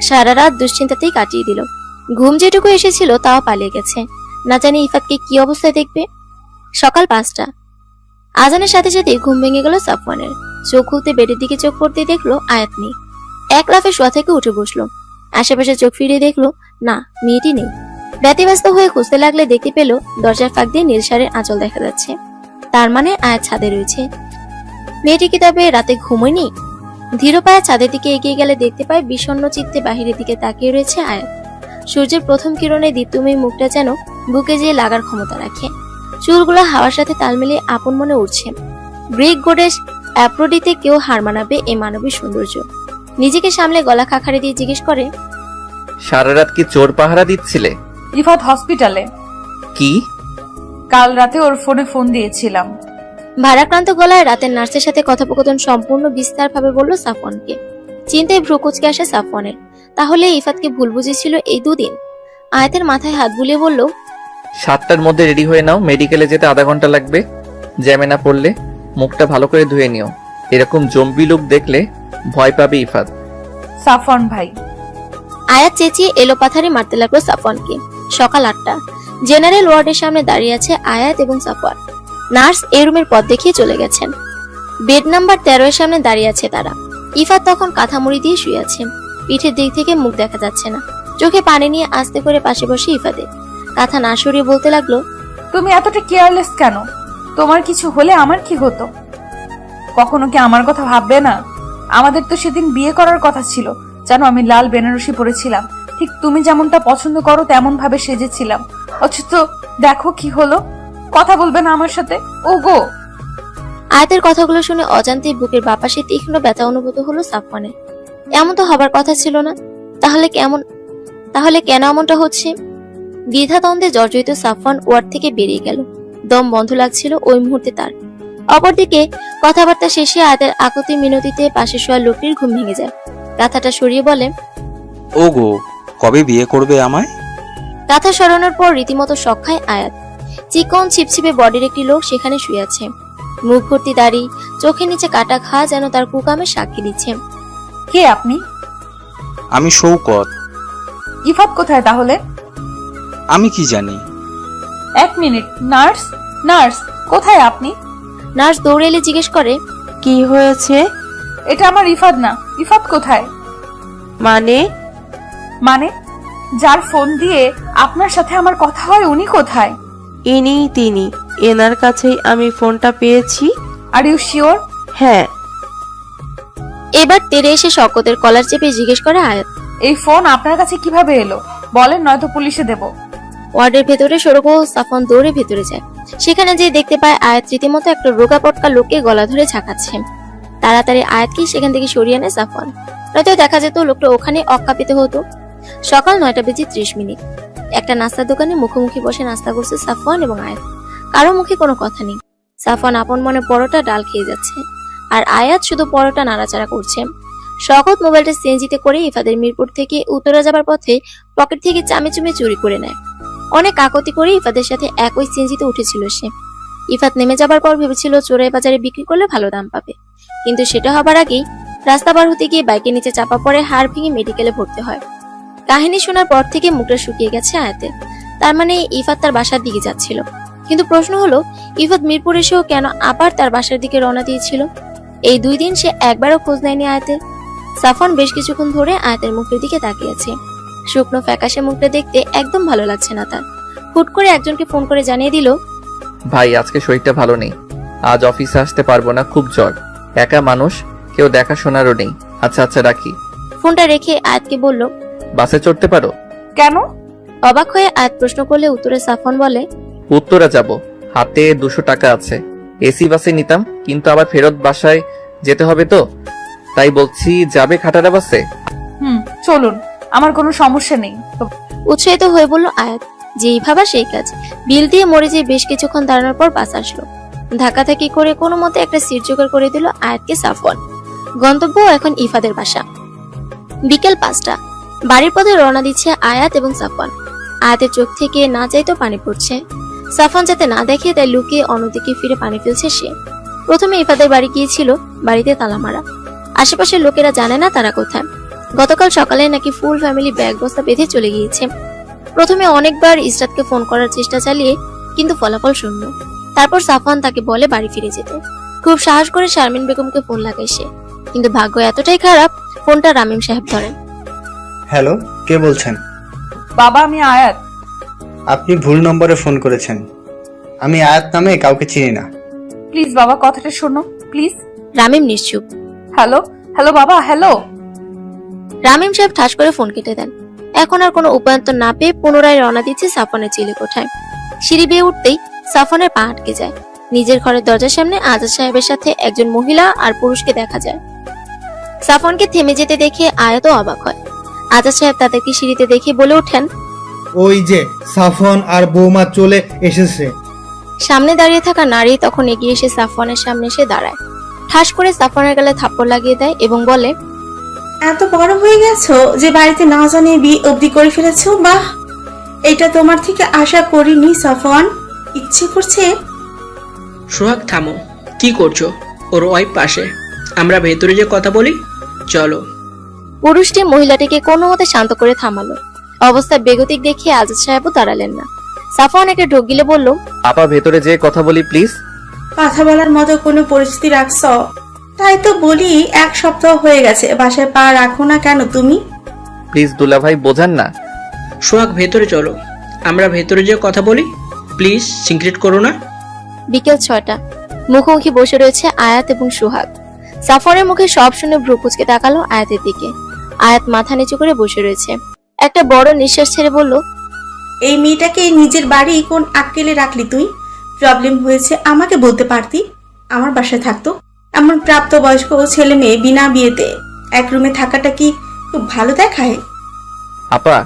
সারা রাত দুশ্চিন্তাতেই কাটিয়ে দিল। ঘুম যেটুকু এসেছিল তাও পালিয়ে গেছে। না জানি ইফাতকে কি অবস্থায় দেখবে। সকাল 5টা। আজানের সাথে সাথে ঘুম ভেঙে গেল সাফওয়ানের। চোখ খুলতে বেডের দিকে চোখ পড়তে দেখলো আয়াত নেই। এক লাফে শোয়া থেকে উঠে বসলো। আশেপাশে চোখ ফিরিয়ে দেখলো না, মেয়েটি নেই। ব্যতিব্যস্ত হয়ে খুঁজতে লাগলে দেখতে পেল দরজার ফাঁক দিয়ে নীল শাড়ির আঁচল দেখা যাচ্ছে। তার মানে আয়াত ছাদে রয়েছে। মেয়েটি কি তবে রাতে ঘুমোয়নি? ধীর পায়ে ছাদের দিকে এগিয়ে গেলে দেখতে পায় বিষণ্ণ চিত্তে বাহিরের দিকে তাকিয়ে রয়েছে আয়াত। সূর্যের প্রথম কিরণে দীপ্তময়ী মুখটা যেন বুকে যেয়ে লাগার ক্ষমতা রাখে। চুলগুলো হাওয়ার সাথে তাল মিলিয়ে আপন মনে উঠছে। গ্রিক গোডেস অ্যাপ্রোডিতে কেউ হার মানাবে এই মানবী সৌন্দর্য। নিজেকে সামলে গলা খাখারে দিয়ে জিজ্ঞেস করে, সারা রাত কি চোর পাহারা দিচ্ছিলে? ইফাত হসপিটালে। কি? কাল রাতে ওর ফোনে ফোন দিয়েছিলাম। ভারাক্রান্ত গলায় রাতের নার্সের সাথে কথোপকথন সম্পূর্ণ বিস্তারভাবে বলল সাফওয়ানকে। চিন্তায় ভ্রু কুঁচকে আসে সাফওয়ানের। তাহলে ইফাতকে ভুল বুঝেছিল এই দুদিন। আয়াতের মাথায় হাত বুলিয়ে বলল, 7টার মধ্যে রেডি হয়ে নাও, মেডিকেলে যেতে আধা ঘন্টা লাগবে। জ্যামে না পড়লে মুখটা ভালো করে ধুয়ে নিও, এরকম জম্বি লুক দেখলে ভয় পাবে ইফাত। সাফওয়ান ভাই। আয়াত চেঁচিয়ে এলোপাথারি মারতে লাগলো সাফওয়ানকে। সকাল 8টা, জেনারেল ওয়ার্ডের সামনে দাঁড়িয়ে আছে আয়াত এবং সাফওয়ান। নার্স এই রুমের পথ দেখিয়ে চলে গেছেন। বেড নাম্বার 13 এর সামনে দাঁড়িয়ে আছে তারা। ইফাত তখন কাঁথা মুড়ি দিয়ে শুয়ে আছে। পিঠের দিক থেকে মুখ দেখা যাচ্ছে না। চোখে পানি নিয়ে আস্তে করে পাশে বসে ইফাতে কাঁথা না সরিয়ে বলতে লাগলো, তুমি এতটা কেয়ারলেস কেন? তোমার কিছু হলে আমার কি হতো? কখনো কি আমার কথা ভাববে না? আমাদের তো সেদিন বিয়ে করার কথা ছিল, জানো আমি লাল বেনারসি পরেছিলাম, ঠিক তুমি যেমনটা পছন্দ করো তেমন ভাবে সেজেছিলাম। অথচ দেখো কি হলো। কথা বলবে না আমার সাথে? ও গো। আয়াতের কথাগুলো শুনে অজান্তেই বুকের বাপাশে তীক্ষ্ণ ব্যথা অনুভূত হলো সাফওয়ানের। এমন তো হবার কথা ছিল না। তাহলে কেন এমনটা হচ্ছে? দ্বিধাদ্বন্দ্বে জর্জরিত সাফওয়ান ওয়ার্ড থেকে বেরিয়ে গেল। দম বন্ধ লাগছিল ওই মুহূর্তে তার। অপরদিকে কথাবার্তা শেষে আয়াতের আকুতি মিনতিতে পাশে শোয়া লোকটির ঘুম ভেঙে যায়। কাঁথাটা সরিয়ে বলে, ওগো, কবে বিয়ে করবে আমায়? কাঁথা সরানোর পর রীতিমতো শক খায় আয়াত। চিকন ছিপছিপে বডির একটি লোক সেখানে শুয়ে আছে। মুখ ভর্তি দাড়ি, চোখের নিচে কাটা ঘা যেন তার কুকামের সাক্ষী দিচ্ছে। কে আপনি? আমি শৌকত। ইফাত কোথায় তাহলে? আমি কি জানি। 1 মিনিট। নার্স, নার্স কোথায় আপনি? নার্স দৌড়ে এলে জিজ্ঞেস করে, কি হয়েছে? এটা আমার ইফাত না। ইফাত কোথায়? মানে যার ফোন দিয়ে আপনার সাথে আমার কথা হয় উনি কোথায়? ইনিই তিনি। এনার কাছেই আমি ফোনটা পেয়েছি। Are you sure? হ্যাঁ। এবার তেড়ে এসে শওকতের কলার চেপে জিজ্ঞেস করে আয়াত, এই ফোন আপনার কাছে কিভাবে এলো? বলেন, নয়তো পুলিশে দেব। ওয়ার্ডের ভেতরে সড়ক সাফওয়ান দৌড়ে ভেতরে যায়। সেখানে যেয়ে দেখতে পায় আয়াত রীতিমতো একটা রোগা পটকা লোককে গলা ধরে ঝাঁকাচ্ছে। তাড়াতাড়ি আয়াতকে সেখান থেকে সরিয়ে আনে সাফওয়ান, নয়তো দেখা যেত লোকটা ওখানে অক্কা পেতে হতো। সকাল 9:30 একটা নাস্তার দোকানে মুখোমুখি বসে নাস্তা করছে সাফওয়ান এবং আয়াত। কারো মুখে কোনো কথা নেই। সাফওয়ান আপন মনে পরোটা ডাল খেয়ে যাচ্ছে, আর আয়াত শুধু পরোটা নাড়াচাড়া করছে। শওকত মোবাইলটা সিএনজিতে করে ইফাদের মিরপুর থেকে উত্তরা যাবার পথে পকেট থেকে চামে চুরি করে নেয়। অনেক কাকতি করে ইফাদের সাথে একই সিএনজিতে উঠেছিল সে। ইফাত নেমে যাবার পর ভেবেছিল চোরাই বাজারে বিক্রি করলে ভালো দাম পাবে, কিন্তু সেটা হবার আগেই রাস্তা পার হতে গিয়ে বাইকের নিচে চাপা পড়ে হাড় ভেঙে মেডিকেলে ভর্তি হয়। কাহিনী শোনার পর থেকে মুখটা শুকিয়ে গেছে আয়াতের। তার মানে ইফাত তার বাসার দিকে যাচ্ছিল। কিন্তু প্রশ্ন হলো, ইফাত মিরপুর এসেও কেন আবার তার বাসার দিকে রওনা দিয়েছিল? এই 2 দিন সে একবারও খোঁজ নেয়নি আয়াতের। সাফওয়ান বেশ কিছুক্ষণ ধরে আয়াতের মুখের দিকে তাকিয়েছে। শুকনো ফ্যাকাশে মুখটা দেখতে একদম ভালো লাগছে না তার। হুট করে একজনকে ফোন করে জানিয়ে দিল, ভাই আজকে শরীরটা ভালো নেই, আজ অফিসে আসতে পারবো না, খুব জ্বর, একা মানুষ, কেউ দেখাশোনারও নেই। আচ্ছা রাখি। ফোনটা রেখে আয়াতকে বলল, বাসে চড়তে পারো? কেন? অবাক হয়ে আয়াত প্রশ্ন করলে উত্তরে সাফওয়ান বলে, উত্তরা যাব, হাতে 200 টাকা আছে, এসি বাসে নিতাম, কিন্তু আবার ফেরত বাসায় যেতে হবে তো, তাই বলছি যাবে খাটারা বাসে? চলুন, আমার কোনো সমস্যা নেই। উৎসাহিত হয়ে বলল আয়াত। যেই ভাবা সেই কাজ। বিল দিয়ে মরে যেয়ে বেশ কিছুক্ষণ দাঁড়ানোর পর বাস আসলো। ধাক্কাধাক্কি করে কোনো মতে একটা সিট জোগাড় করে দিল আয়াতকে সাফওয়ান। গন্তব্য এখন ইফাদের বাসা। বিকেল 5টা। বাড়ির পথে রওনা দিচ্ছে আয়াত এবং সাফওয়ান। আয়াতের চোখ থেকে না চাইতো পানি পড়ছে। সাফওয়ান যাতে না দেখে তাই লুকিয়ে অন্যদিকে ফিরে পানি ফেলছে সে। প্রথমে ইফাদের বাড়ি গিয়েছিল, বাড়িতে তালা মারা। আশেপাশের লোকেরা জানে না তারা কোথায়। গতকাল সকালে নাকি ফুল ফ্যামিলি ব্যাগ বস্তা বেঁধে চলে গিয়েছে। প্রথমে অনেকবার ইসরাতকে ফোন করার চেষ্টা চালিয়ে কিন্তু ফলাফল শূন্য। তারপর সাফওয়ান তাকে বলে বাড়ি ফিরে যেতে। খুব সাহস করে শারমিন বেগমকে ফোন লাগায় সে, কিন্তু ভাগ্য এতটাই খারাপ, ফোনটা রামিম সাহেব ধরেন। হ্যালো, কে বলছেন? বাবা, আমি আয়াত। আপনি ভুল নম্বরে ফোন করেছেন। আমি আয়াত নামে কাউকে চিনি না। প্লিজ বাবা, কথাটা শোনো প্লিজ। রামিম নিশ্চুপ। হ্যালো হ্যালো বাবা, হ্যালো। রামিম সাহেব ঠাস করে ফোন কেটে দেন। এখন আর কোনো উপায়ন্তর না পেয়ে পুনরায় রওনা দিচ্ছে সাফওয়ানের চিলেকোঠায়। সিঁড়ি বেয়ে উঠতেই সাফওয়ানের পা আটকে যায়। নিজের ঘরের দরজার সামনে আজাদ সাহেবের সাথে একজন মহিলা আর পুরুষকে দেখা যায়। সাফওয়ানকে থেমে যেতে দেখে আয়াতও অবাক হয়। আজাদ সাহেব তাদেরকে সিঁড়িতে দেখে বলে ওঠেন, ওই যে সাফন আর বৌমা চলে এসেছে। সামনে দাঁড়িয়ে থাকা নারী তখন এগিয়ে এসে সাফওয়ানের সামনে এসে দাঁড়ায়। ঠাস করে সাফওয়ানের গালে থাপ্পড় লাগিয়ে দেয় এবং বলে, এত বড় হয়ে গেছো যে বাড়িতে না জানিয়ে বিয়ে অবধি করে ফেলেছো। বাহ, এটা তোমার থেকে আশা করিনি সাফওয়ান। ইচ্ছে করছে। সোহাগ থামো, কি করছো? ওর ওয়াইফ পাশে, আমরা ভেতরে যে কথা বলি, চলো। পুরুষটি মহিলাটিকে কোনো মতে শান্ত করে থামালো। অবস্থা বেগতিক দেখিয়ে আজাদ সাহেবও দাঁড়ালেন না। সাফওয়ান একে ঢোক গিলে বলল, আপা ভেতরে যেয়ে কথা বলি প্লিজ। কথা বলার মতো কোনো পরিস্থিতি রাখছ? তাই তো বলি, 1 সপ্তাহ হয়ে গেছে, বাসায় পা রাখো না কেন তুমি? প্লিজ দুলা ভাই, বোঝান না। সোহাগ ভেতরে চলো, আমরা ভেতরে যে কথা বলি, প্লিজ সিক্রেট করো না। বিকেল 6টা। মুখোমুখি বসে রয়েছে আয়াত এবং সোহাগ। সাফওয়ানের মুখে সব শুনে ভ্রু কুঁচকে তাকালো আয়াতের দিকে। আয়াত মাথা নিচু করে বসে রয়েছে। একটা বড় নিঃশ্বাস ছেড়ে বলল, এই মেয়েটাকে নিজের বাড়ি কোন আক্কেলে রাখলি তুই? প্রবলেম হয়েছে আমাকে বলতে পারতি, আমার বাসায় থাকতো। এমন প্রাপ্তবয়স্ক ছেলে মেয়ে বিনা বিয়েতে এক রুমে থাকাটা কি খুব ভালো দেখায়? আপা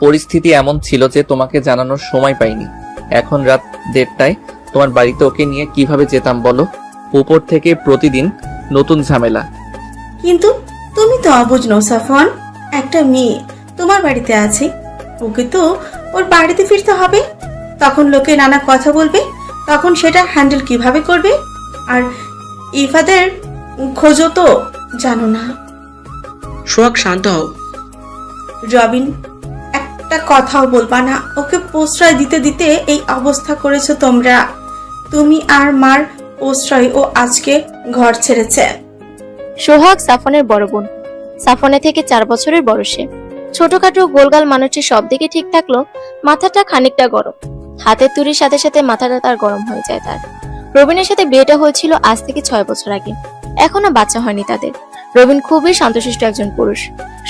পরিস্থিতি এমন ছিল যে তোমাকে জানানোর সময় পাইনি। এখন রাত 1:30টায় তোমার বাড়িতে ওকে নিয়ে কিভাবে যেতাম বলো? উপর থেকে প্রতিদিন নতুন ঝামেলা। কিন্তু তুমি তো অবুঝ নও সাফওয়ান। একটা মেয়ে তোমার বাড়িতে আছে, ওকে তো ওর বাড়িতে ফিরতে হবে। তখন লোকে নানা কথা বলবে, তখন সেটা হ্যান্ডেল কিভাবে করবে? আর ইফাদের খোঁজও তো জানো না। সোহাগ শান্ত হও। রবিন, একটা কথাও বলবা না। ওকে প্রশ্রয় দিতে দিতে এই অবস্থা করেছো তোমরা। তুমি আর মার প্রশ্রয় ও আজকে ঘর ছেড়েছে। সোহাগ সাফওয়ানের বড় বোন। সাফওয়ানের থেকে 4 বছরের বড় সে। ছোটখাটো গোলগাল মানুষের সব দিকে ঠিক থাকলো, মাথাটা খানিকটা গরম। হাতের তুড়ির সাথে সাথে মাথাটা তার গরম হয়ে যায় তার। রবিনের সাথে বিয়েটা হয়েছিল আজ থেকে 6 বছর আগে। এখনো বাচ্চা হয়নি তাদের। রবিন খুবই শান্তশিষ্ট একজন পুরুষ।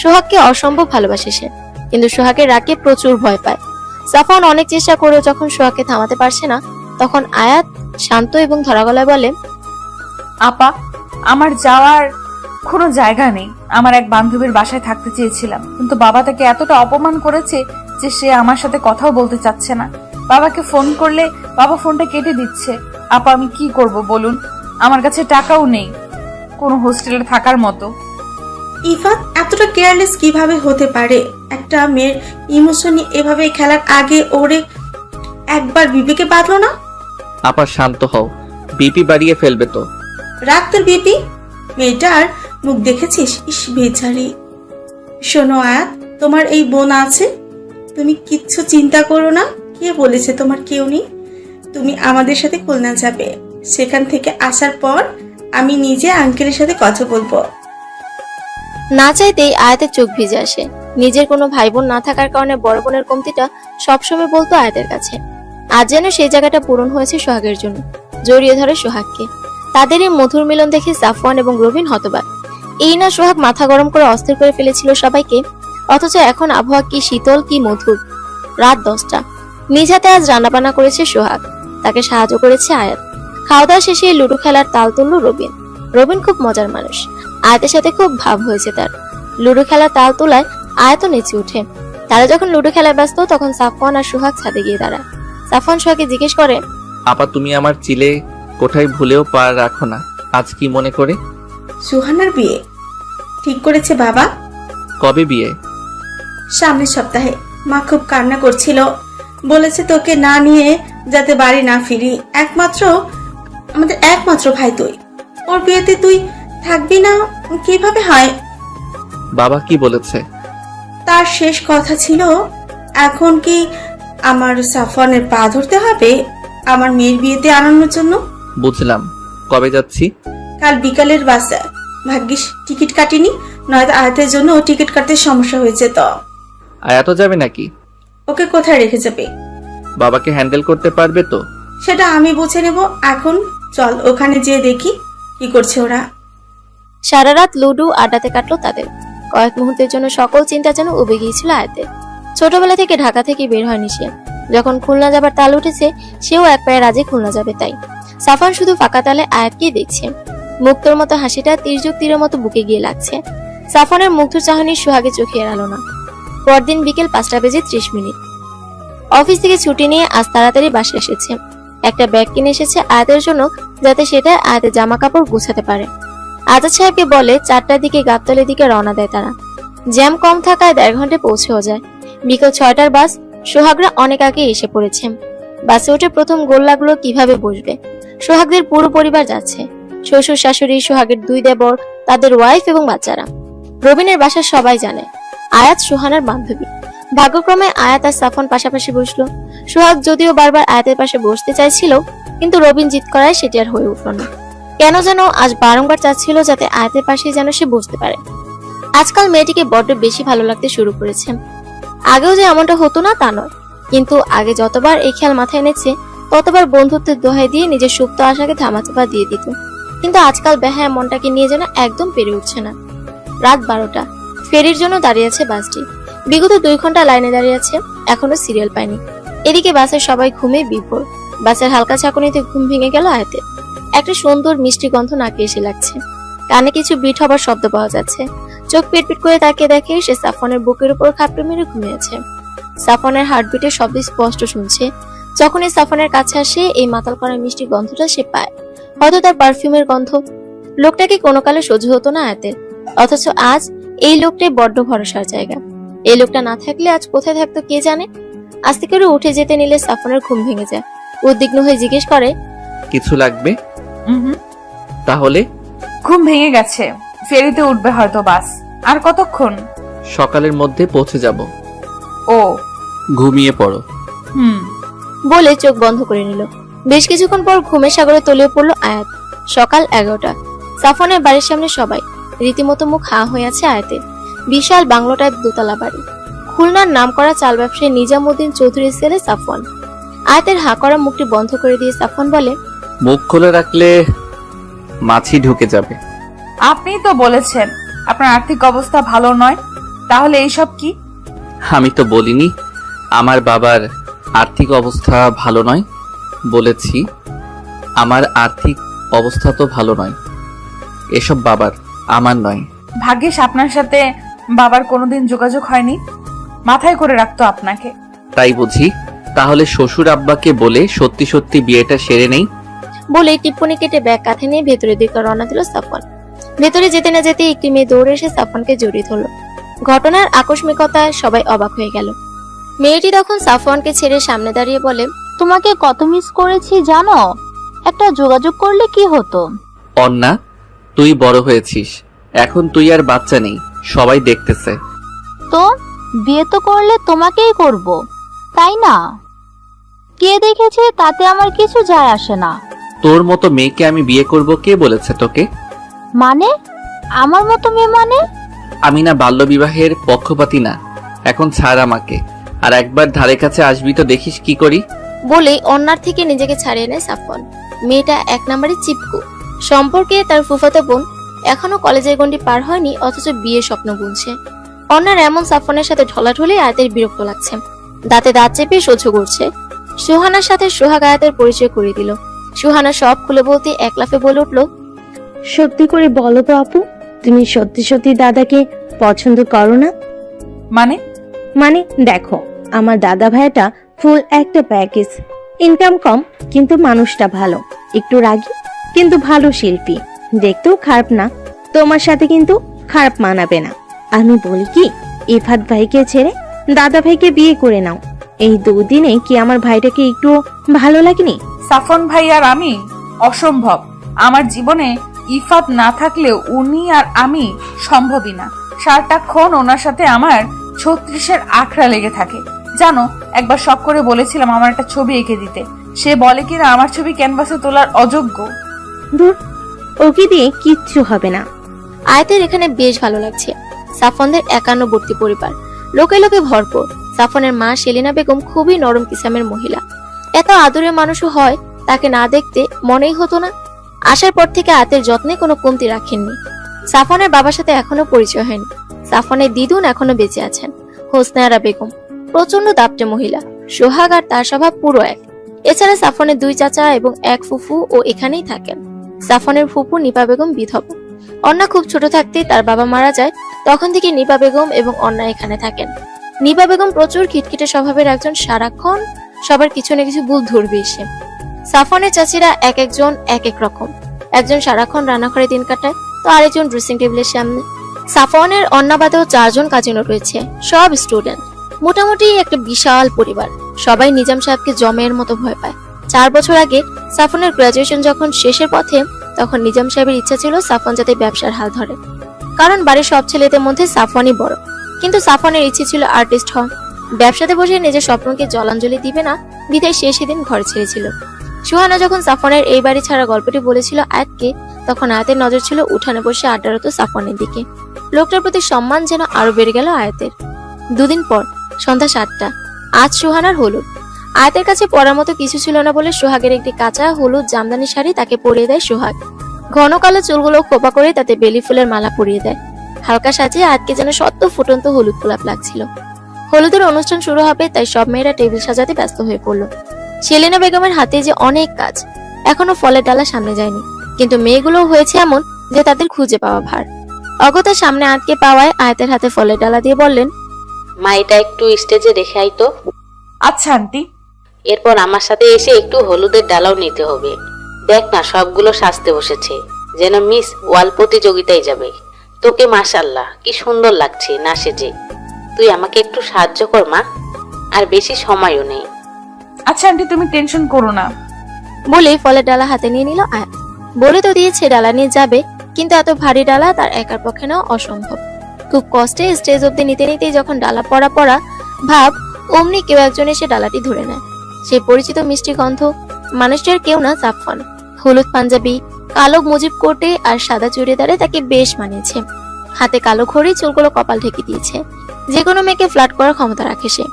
সোহাগকে অসম্ভব ভালোবাসে সে, কিন্তু সোহাগের রাগে প্রচুর ভয় পায়। সাফওয়ান অনেক চেষ্টা করেও যখন সোহাগকে থামাতে পারছে না, তখন আয়াত শান্ত এবং ধরা গলায় বলে, আপা, আমার যাওয়ার কোনো জায়গা নেই। আমার এক বান্ধবীর বাসায় থাকতে চেয়েছিলাম, কিন্তু বাবা তাকে এতটা অপমান করেছে যে সে আমার সাথে কথাও বলতে চাচ্ছে না। বাবাকে ফোন করলে বাবা ফোনটা কেটে দিচ্ছে। আপা, আমি কি করব বলুন? আমার কাছে টাকাও নেই কোনো হোস্টেলে থাকার মতো। ইফাত এতটা কেয়ারলেস কিভাবে হতে পারে? একটা মেয়ের ইমোশনে এভাবে খেলার আগে ওরে একবার বিপিকে বাঁধলো না? আপা শান্ত হও, বিপি বাড়িয়ে ফেলবে তো। রাখ তোর বিপি। মেয়েটার মুখ দেখেছিস? ইস বেচারি। শোনো আয়াত, তোমার এই বোন আছে, তুমি কিচ্ছু চিন্তা করো না। কে বলেছে তোমার কেউ নেই? তুমি আমাদের সাথে খুলনা যাবে। সেখান থেকে আসার পর আমি নিজে আঙ্কেলের সাথে কথা বলবো। না চাইতেই আয়াতের চোখ ভিজে আসে। নিজের কোনো ভাই বোন না থাকার কারণে বড় বোনের কমতিটা সবসময় বলতো আয়াতের কাছে। আজ যেন সেই জায়গাটা পূরণ হয়েছে সোহাগের জন্য। জড়িয়ে ধরে সোহাগকে। তাদের এই মধুর মিলন দেখে সাফওয়ান এবং রবিন হতবাক। এই না সোহাগ মাথা গরম করে অস্থির করে ফেলেছিল সবাইকে, অথচ এখন আবহাওয়া কি শীতল কি মধুর। রাত 10টা। নিজ হাতে আজ রান্নাবান্না করেছে সোহাগ, তাকে সাহায্য করেছে আয়াত। খাওয়া দাওয়া শেষে লুডো খেলার তাল তুলল রবিন। রবিন খুব মজার মানুষ। আয়াতের সাথে খুব ভাব হয়েছে তার। লুডো খেলার তাল তোলায় আয়াতও নেচে উঠে। তারা যখন লুডো খেলায় ব্যস্ত, তখন সাফওয়ান আর সোহাগ ছাদে গিয়ে দাঁড়ায়। সাফওয়ান সোহাগকে জিজ্ঞেস করে, আপা তুমি আমার চিলে কোঠায় ভুলেও পা রাখো না, আজ কি মনে করে? সুহানার বিয়ে ঠিক করেছে বাবা। কবে বিয়ে? সামনের সপ্তাহে। মা খুব কান্না করছিল, বলেছে তোকে না নিয়ে যাতে বাড়ি না ফিরি। আমাদের একমাত্র ভাই তুই, ওর বিয়েতে তুই থাকবি না কিভাবে হয়? বাবা কি বলেছে? তার শেষ কথা ছিল, এখন কি আমার সাফওয়ানের পা ধরতে হবে আমার মেয়ের বিয়েতে আনানোর জন্য? বুঝলাম। কবে যাচ্ছি? কাল বিকালের বাসে। ভাগ্যিস টিকিট কাটিনি, নয়তো আয়াতের জন্য টিকিট কাটতে সমস্যা হয়েছে। তো আয়াতও যাবে নাকি? ওকে কোথায় রেখে যাবে? বাবাকে হ্যান্ডেল করতে পারবে তো? সেটা আমি বুঝে নেব। এখন চল ওখানে যেয়ে দেখি কি করছে ওরা। সারা রাত লুডো আড্ডাতে কাটলো তাদের। কয়েক মুহূর্তের জন্য সকল চিন্তা যেন উবে গিয়েছিল আয়াতের। ছোটবেলা থেকে ঢাকা থেকে বের হয়নি সে। যখন খুলনা যাবার তাল উঠেছে, সেও এক পায়ে রাজি খুলনা যাবে। তাই সাফওয়ান শুধু ফাঁকা তালে আয়াতকেই দেখছে। মুক্তোর মতো হাসিটা তীর্যক তীরের মতো বুকে গিয়ে লাগছে। সাফওয়ানের মুগ্ধ চাহনি সোহাগে চোখে এড়ালো না। পরদিন বিকেল 5টা বেজে 30 মিনিট। অফিস থেকে ছুটি নিয়ে আজ তাড়াতাড়ি বাসায় এসেছে। একটা ব্যাগ কিনে এসেছে আয়াতের জন্য, যাতে সেটা আয়াতের জামা কাপড় গুছাতে পারে। আজাদ সাহেবকে বলে 4টার দিকে গাবতলের দিকে রওনা দেয় তারা। জ্যাম কম থাকায় 1.5 ঘন্টায় পৌঁছেও যায়। বিকেল 6টার বাস। সোহাগরা অনেক আগে এসে পড়েছে। বাসে উঠে প্রথম গোল লাগলো কিভাবে বসবে। সোহাগদের পুরো পরিবার যাচ্ছে, শ্বশুর শাশুড়ি, সোহাগের 2 দেবর, তাদের ওয়াইফ এবং বাচ্চারা। রবিনের বাসার সবাই জানে আয়াত সোহানার বান্ধবী। ভাগ্যক্রমে আয়াত আর সাফন পাশাপাশি বসলো। সোহাগ যদিও বারবার আয়াতের পাশে বসতে চাইছিল, কিন্তু রবিন জিদ করায় সেটি আর হয়ে উঠল না। কেন যেন আজ বারংবার চাচ্ছিল যাতে আয়াতের পাশে যেন সে বসতে পারে। আজকাল মেয়েটিকে বড্ড বেশি ভালো লাগতে শুরু করেছে। আগেও যে এমনটা হতো না তা নয়, কিন্তু আগে যতবার এই খেয়াল মাথায় এনেছে ততবার বন্ধুত্বের দোহাই দিয়ে নিজের সুপ্ত আশাকে ধামাচাপা দিয়ে দিত। কিন্তু আজকাল বেহায়া মনটাকে নিয়ে যেন একদম পেরে উঠছে না। রাত 12টা। ফেরির জন্য দাঁড়িয়ে আছে বাসটি। বিগত 2 ঘন্টা লাইনে দাঁড়িয়ে আছে, এখনো সিরিয়াল পায়নি। এদিকে বাসের সবাই ঘুমে বিভোর। বাসের হালকা ঝাঁকুনিতে ঘুম ভেঙে গেল আয়াতের। একটা সুন্দর মিষ্টি গন্ধ নাকে এসে লাগছে। কানে কিছু বিট হবার শব্দ পাওয়া যাচ্ছে। চোখ পিটপিট করে তাকিয়ে দেখে সে সাফনের বুকের উপর খাপড়ে মেরে ঘুমিয়েছে। সাফনের হার্টবিটের শব্দ স্পষ্ট শুনছে। যখনই সাফনের কাছে আসে এই মাতাল করা মিষ্টি গন্ধটা সে পায়, হয়তো তার পারফিউমের গন্ধ। লোকটাকে কোনো কালে সহ্য হতো না আয়াতের, অথচ আজ এই লোকটাই বড্ড ভরসার জায়গা। এই লোকটা না থাকলে আজ কোথায় থাকতো কে জানে। আস্তে করে উঠে যেতে নিলে সাফনের ঘুম ভেঙে যায়। উদ্বিগ্ন হয়ে জিজ্ঞেস করে, কিছু লাগবে? তাহলে ঘুম ভেঙে গেছে, ফেরিতে উঠবে হয়তো বাস। আর কতক্ষণ? সকালের মধ্যে পৌঁছে যাব। ও, ঘুমিয়ে পড়ো। বলে চোখ বন্ধ করে নিল। বেশ কিছুক্ষণ পর ঘুমের সাগরে তলিয়ে পড়লো আয়াত। সকাল 11টা। সাফনের বাড়ির সামনে সবাই, রীতিমতো মুখ হা হয়ে আছে আয়াতের। বিশাল বাংলো টাইপ দোতলা বাড়ি। খুলনার নামকরা চাল ব্যবসায়ী নিজামুদ্দিন চৌধুরীর ছেলে সাফন। আয়াতের হা করা মুখটি বন্ধ করে দিয়ে সাফন বলে, মুখ খুলে রাখলে মাছি ঢুকে যাবে। আপনিই তো বলেছেন আপনার আর্থিক অবস্থা ভালো নয়, তাহলে এইসব কি? আমি তো বলিনি আমার বাবার আর্থিক অবস্থা ভালো নয়, বলেছি আমার আর্থিক অবস্থা তো ভালো নয়। এসব বাবার, আমার নয়। ভাগ্যিস আপনার সাথে বাবার কোনোদিন যোগাযোগ হয়নি, মাথায় করে রাখতো আপনাকে। তাই বুঝি? তাহলে শ্বশুর আব্বাকে বলে সত্যি সত্যি বিয়েটা সেরে নেই। বলে টিপ্পনি কেটে ব্যাগ কাঁধে নিয়ে ভেতরের দিকে রওনা দিল সাফন। ভেতরে যেতে না যেতে একটি মেয়ে দৌড়ে এসে সাফনকে জড়িয়ে ধরল। ঘটনার আকস্মিকতায় সবাই অবাক হয়ে গেল। মেয়েটি তখন সাফওয়ানকে ছেড়ে সামনে দাঁড়িয়ে বলে, তোমাকে কত মিস করেছি জানো? একটা যোগাযোগ করলে কি হতো? অন্না, তুই বড় হয়েছিস, এখন তুই আর বাচ্চা নেই, সবাই দেখতেছে। তো বিয়ে তো করলে তোমাকেই করব, তাই না? কে দেখেছে তাতে আমার কিছু যায় আসে না। তোর মতো মেয়েকে আমি বিয়ে করব কে বলেছে তোকে? মানে আমার মতো মেয়ে মানে? আমি না বাল্যবিবাহের পক্ষপাতী না। এখন ছাড় আমাকে, আর একবার ধারে কাছে আসবি তো দেখিস কি করি। বলেই অন্যার থেকে নিজেকে ছাড়িয়ে নেয় সাফওয়ান। মেয়েটা 1 নম্বরে চিপকু। সম্পর্কে তার ফুফাতো বোন, এখনো কলেজের গন্ডি পার হয়নি, অথচ বিয়ের স্বপ্ন বুনছে। অন্যার এমন সাফওয়ানের সাথে ঢলাঢলি আয়াতের বিরক্ত লাগছে। দাঁতে দাঁত চেপে সহ্য করছে। সুহানার সাথে সোহাগ আয়াতের পরিচয় করে দিল। সুহানা সব খুলে বলতে এক লাফে বলে উঠল, সত্যি করে বলো তো আপু, তুমি সত্যি সত্যি দাদাকে পছন্দ করো না? মানে দেখো, আমার দাদা ভাইটা ফুল একটা প্যাকেজ। ইনকাম কম কিন্তু মানুষটা ভালো, একটু রাগী কিন্তু ভালো শিল্পী, দেখতেও খারাপ না। তোমার সাথে কিন্তু খারাপ মানাবে না। আমি বলি কি, ইফাত ভাইকে ছেড়ে দাদা ভাইকে বিয়ে করে নাও। এই 2 দিনে কি আমার ভাইটাকে একটু ভালো লাগেনি? সাফন ভাই আর আমি অসম্ভব। আমার জীবনে ইফাত না থাকলেও উনি আর আমি সম্ভবই না। সারাটাক্ষণ ওনার সাথে আমার 36-এর আখড়া লেগে থাকে। জানো, একবার শখ করে বলেছিলাম আমার একটা ছবি এঁকে দিতে। সে বলে কিনা আমার ছবি ক্যানভাসে তোলার অযোগ্য। দূর, ওকে দিয়ে কিচ্ছু হবে না। আয়াতের এখানে বেশ ভালো লাগছে। সাফনদের 51 পরিবার, লোকে লোকে ভরপুর। সাফনের মা সেলিনা বেগম খুবই নরম কিসামের মহিলা। এত আদরের মানুষও হয়, তাকে না দেখতে মনেই হতো না। আসার পর থেকে আয়াতের যত্নে কোনো কমতি রাখেননি। সাফনের বাবার সাথে এখনো পরিচয় হয়নি। সাফনের দিদুন এখনো বেঁচে আছেন, হোসনায়রা বেগম, প্রচন্ড দাপটে মহিলা। সোহাগ আর তার স্বভাব পুরো এক। এছাড়া সাফনের 2 চাচা এবং 1 ফুফু ও এখানেই থাকেন। সাফনের ফুফু নিপা বেগম বিধবা। অন্না খুব ছোট থাকতেই তার বাবা মারা যায়, তখন থেকে নিপা বেগম এবং অন্না এখানে থাকেন। নিপা বেগম প্রচুর খিটখিটে স্বভাবের একজন, সারাক্ষণ সবার কিছু না কিছু ভুল ধরবে সে। সাফনের চাচিরা এক একজন এক এক রকম, একজন সারাক্ষণ রান্নাঘরে দিন কাটায়, তো আরেকজন ড্রেসিং টেবিলের সামনে। সাফনের অন্যবাদেও 4 জন কাজিনও রয়েছে, সব স্টুডেন্ট। মোটামুটি একটা বিশাল পরিবার। সবাই নিজাম সাহেবকে জমের মতো ভয় পায়। 4 বছর আগে সাফনের গ্রাজুয়েশন যখন শেষের পথে, তখন নিজাম সাহেবের ইচ্ছা ছিল সাফন যাতে ব্যবসার হাল ধরে, কারণ বাড়ির সব ছেলেদের মধ্যে সাফনই বড়। কিন্তু সাফনের ইচ্ছে ছিল আর্টিস্ট হওয়া। ব্যবসাতে বসে নিজের স্বপ্নকে জলাঞ্জলি দিবে না, বিধায় সে সেদিন ঘর ছেড়েছিল। সুহানা যখন সাফনের এই বাড়ি ছাড়া গল্পটি বলেছিল আয়াতকে, তখন আয়াতের নজর ছিল উঠানে বসে আড্ডারত সাফনের দিকে। লোকটার প্রতি সম্মান যেন আরো বেড়ে গেল আয়াতের। 2 দিন পর সন্ধ্যা 7টা, আজ সুহানার হলুদ। আয়াতের কাছে পরার মতো কিছু ছিল না বলে সোহাগের একটি কাঁচা হলুদ জামদানি শাড়ি তাকে পরিয়ে দেয় সোহাগ। ঘন কালো চুলগুলো খোপা করে তাতে বেলি ফুলের মালা পরিয়ে দেয়। হালকা সাজিয়ে আয়াতকে যেন সদ্য ফুটন্ত হলুদ গোলাপ লাগছিল। হলুদের অনুষ্ঠান শুরু হবে, তাই সব মেয়েরা টেবিল সাজাতে ব্যস্ত হয়ে পড়ল। সেলিনা বেগমের হাতে যে অনেক কাজ, এখনো ফলের ডালা সামনে যায়নি, কিন্তু মেয়েগুলো হয়েছে এমন যে তাদের খুঁজে পাওয়া ভার। অগতা সামনে আটকে পাওয়ায় আয়াতের হাতে ফলের ডালা দিয়ে বললেন, মা এটা একটু স্টেজে রেখে আইতো। আচ্ছা আন্টি। এরপর আমার সাথে এসে একটু হলুদের ডালাও নিতে হবে। দেখ না সবগুলো সাজতে বসেছে, যেন মিস ওয়াল প্রতিযোগিতায় যাবে। তোকে মাশাআল্লাহ কি সুন্দর লাগছে না সেজে। তুই আমাকে একটু সাহায্য কর মা, আর বেশি সময়ও নেই। আচ্ছা আন্টি, তুমি টেনশন করো না। বলেই ফলের ডালা হাতে নিয়ে নিল আয়াত। বলে তো দিয়েছে ডালা নিয়ে যাবে, কিন্তু এত ভারী ডালা তার একার পক্ষে নেওয়া অসম্ভব। খুব কষ্টে স্টেজ অব্দি নিতে নিতেই যখন ডালা পড়া ভাব, অমনি কেউ একজন এসে ডালাটি ধরে নেয়। সেই পরিচিত মিষ্টি গন্ধ, মানুষটার কেউ না, সাফওয়ান। হলুদ পাঞ্জাবি, কালো মুজিব কোটে আর সাদা চুড়িদারে তাকে বেশ মানিয়েছে। হাতে কালো ঘড়ি, চুলগুলো কপাল ঢেকে দিয়েছে। যে কোনো মেয়েকে ফ্লার্ট করার ক্ষমতা রাখে সে।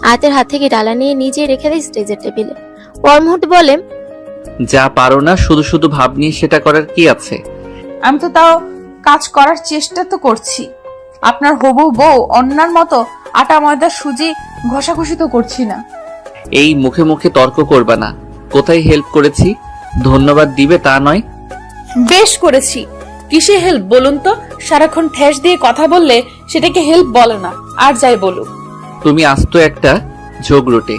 আয়াতের হাত থেকে ডালা নিয়ে নিজে রেখে দেয় স্টেজের টেবিলে। পর মুহূর্তে বলে, যা পারো না শুধু শুধু ভাব নিয়ে সেটা করার কি আছে? আমি তো তাও কাজ করার চেষ্টা তো করছি। আপনার হবু বউ অন্যার মতো আটা ময়দা সুজি ঘষাঘষি তো করছি না। এই মুখে মুখে তর্ক করবা না। কোথায় হেল্প করেছি ধন্যবাদ দিবে তা নয়। বেশ করেছি। কিসে হেল্প বলুন তো? সারাক্ষণ ঠেস দিয়ে কথা বললে সেটাকে হেল্প বলে না, আর যাই বলুক। তুমি আস্ত একটা ঝগড়ুটে।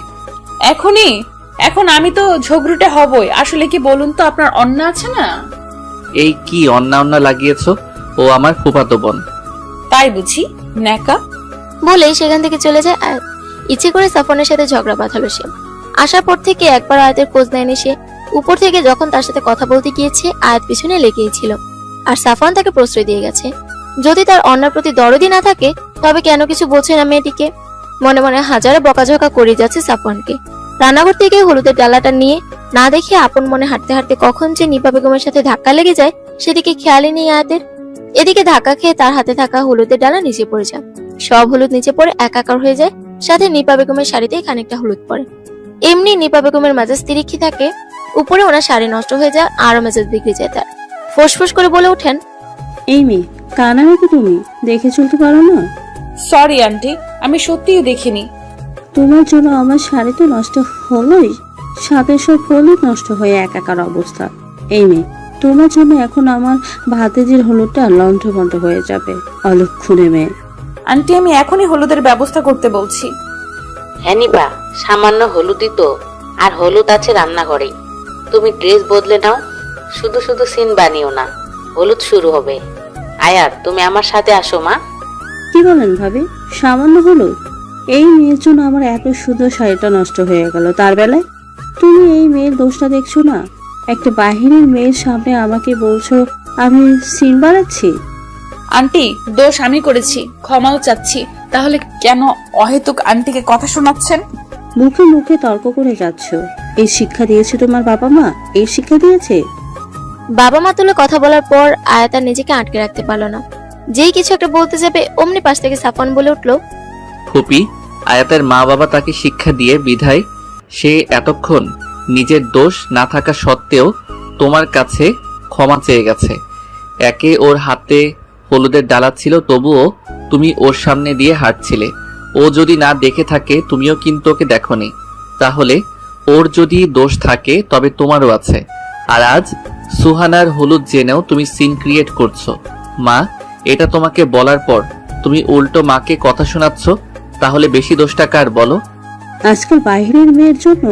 এখন আমি তো ঝগড়ুটে হবই। আসলে কি বলুন তো, আপনার অন্য আছে না? এই কি অন্য লাগিয়েছো? ও আমার ফুফাতো বোন। তাই বুঝি ন্যাকা? বলেই সেখান থেকে চলে যায় আয়াত। ইচ্ছে করে সাফনের সাথে ঝগড়া বাঁধালো সে। আসার পর থেকে একবার আয়াতের খোঁজ নেয়নি সে। উপর থেকে যখন তার সাথে কথা বলতে গিয়েছে, আয়াত পিছনে লেগেই ছিল, আর সাফওয়ান তাকে প্রশ্রয় দিয়ে গেছে। যদি তার অন্যার প্রতি দরদি না থাকে, তবে কেন কিছু বলছে না মেয়েটিকে? মনে মনে হাজারে বকাঝকা করে যাচ্ছে সাফওয়ানকে। রান্নাঘর থেকে হলুদের ডালাটা নিয়ে না দেখে আপন মনে হাঁটতে হাঁটতে কখন যে নিপা বেগমের সাথে ধাক্কা লেগে যায় সেদিকে খেয়ালই নেই আয়াতের। এদিকে ধাক্কা খেয়ে তার হাতে থাকা হলুদের ডালা নিচে পড়ে যায়। সব হলুদ নিচে পড়ে একাকার হয়ে যায়, সাথে নিপা বেগমের শাড়িতেই খানিকটা হলুদ পড়ে। এমনি নিপা বেগমের মেজাজ তিরিক্ষি থাকে, উপরে ওনার শাড়ি নষ্ট হয়ে যায়, আরো মেজাজ বিগড়ে যায় তার। ফোঁস করে বলে ওঠেন, এই মেয়ে কানা নাকি তুমি? দেখে চলতে পারো না? সরি আন্টি, আমি সত্যিই দেখিনি। তোমার জন্য আমার শাড়ি তো নষ্ট হলোই, সাথে সব হলুদ নষ্ট হয়ে একাকার অবস্থা। এই মেয়ে, তোমার জন্য এখন আমার ভাতেজের হলুদটা লন্ঠভন্ড হয়ে যাবে। অলক্ষণে মেয়ে। আন্টি, আমি এখনই হলুদের ব্যবস্থা করতে বলছি। হ্যাঁ নিপা, সামান্য হলুদই তো, আর হলুদ আছে রান্নাঘরেই। তুমি ড্রেস বদলে নাও, শুধু শুধু সিন বানিও না। হলুদ শুরু হবে। আয়াত, তুমি আমার সাথে আসো মা। কি বলেন ভাবি? সামান্য হলুদ? এই মেয়ের জন্য আমার এত সুন্দর শাড়িটা নষ্ট হয়ে গেল, তার বেলায় তুমি এই মেয়ের দোষটা দেখছো না? একটা বাহিরের মেয়ের সামনে আমাকে বলছো আমি সিন বানাচ্ছি? আন্টি, দোষ আমি করেছি, ক্ষমাও চাচ্ছি। তাহলে কেন অহেতুক আন্টিকে কথা শোনাচ্ছেন? মুখে মুখে তর্ক করে যাচ্ছ। এই শিক্ষা দিয়েছে তোমার বাবা মা? এই শিক্ষা দিয়েছে? বাবা মা তুলে কথা বলার পর আয়াত আর নিজেকে আটকে রাখতে পারলো না। যেই কিছু একটা বলতে যাবে, অমনি পাশ থেকে সাফওয়ান বলে উঠলো, ফুপি, আয়াতের মা বাবা তাকে শিক্ষা দিয়ে বিধায় সে এতক্ষণ নিজের দোষ না থাকা সত্ত্বেও তোমার কাছে ক্ষমা চেয়ে গেছে। একে ওর হাতে হলুদের ডালা ছিল, তবুও তুমি ওর সামনে দিয়ে হাঁটছিলে। ও যদি না দেখে থাকে, তুমিও কিন্তু ওকে দেখোনি। তাহলে ওর যদি দোষ থাকে তবে তোমারও আছে। আর আজ সুহানার হলুদ জেনেও তুমি সিন ক্রিয়েট করছো। মা, এটা তোমাকে বলার পর তুমি উল্টো মাকে কথা শোনাচ্ছ। তাহলে বেশি দোষটা কার বলো? আজকাল বাইরের মেয়ের জন্য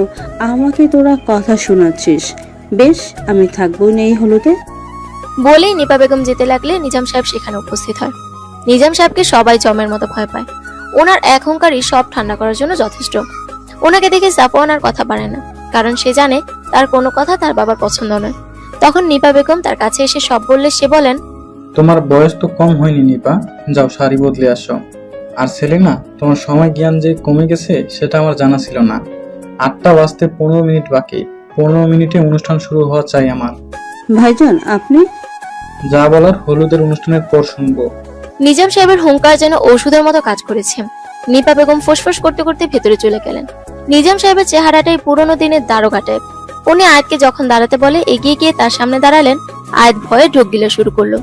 আমাকে তোরা কথা শোনাচ্ছিস। বেশ, আমি থাকবোই না এই হলুদে। বলেই নিপা বেগম যেতে লাগলে নিজাম সাহেব সেখানে উপস্থিত হয়। নিজাম সাহেবকে সবাই জমের মতো ভয় পায়। ওনার এক হুঙ্কারই সব ঠান্ডা করার জন্য যথেষ্ট। ওনাকে দেখে সাফওয়ান আর কথা বাড়ে না, কারণ সে জানে তার কোনো কথা তার বাবার পছন্দ নয়। তখন নিপা বেগম তার কাছে এসে সব বললে সে বলেন, তোমার বয়স তো কম হয়নি নিপা, যাও শাড়ি বদলে আসো। আর সেলিনা, তোমার সময় জ্ঞান যে কমে গেছে সেটা আমার জানা ছিল না। 8টা বাজতে 15 মিনিট বাকি, 15 মিনিটে অনুষ্ঠান শুরু হওয়া চাই আমার। ভাইজান আপনি? যা বলার হলুদের অনুষ্ঠানের পর শুনবো। নিজাম সাহেবের হুঙ্কার যেন ঔষধের মতো কাজ করেছে। নিপা বেগম ফুসফুস করতে করতে ভেতরে চলে গেলেন। নিজাম সাহেবের চেহারাটাই পুরনো দিনের দারোগা টাইপ। উনি আয়াতকে যখন দাঁড়াতে বলে এগিয়ে গিয়ে তার সামনে দাঁড়ালেন। আয়াত ভয়ে ঢোক গিলা শুরু করলো।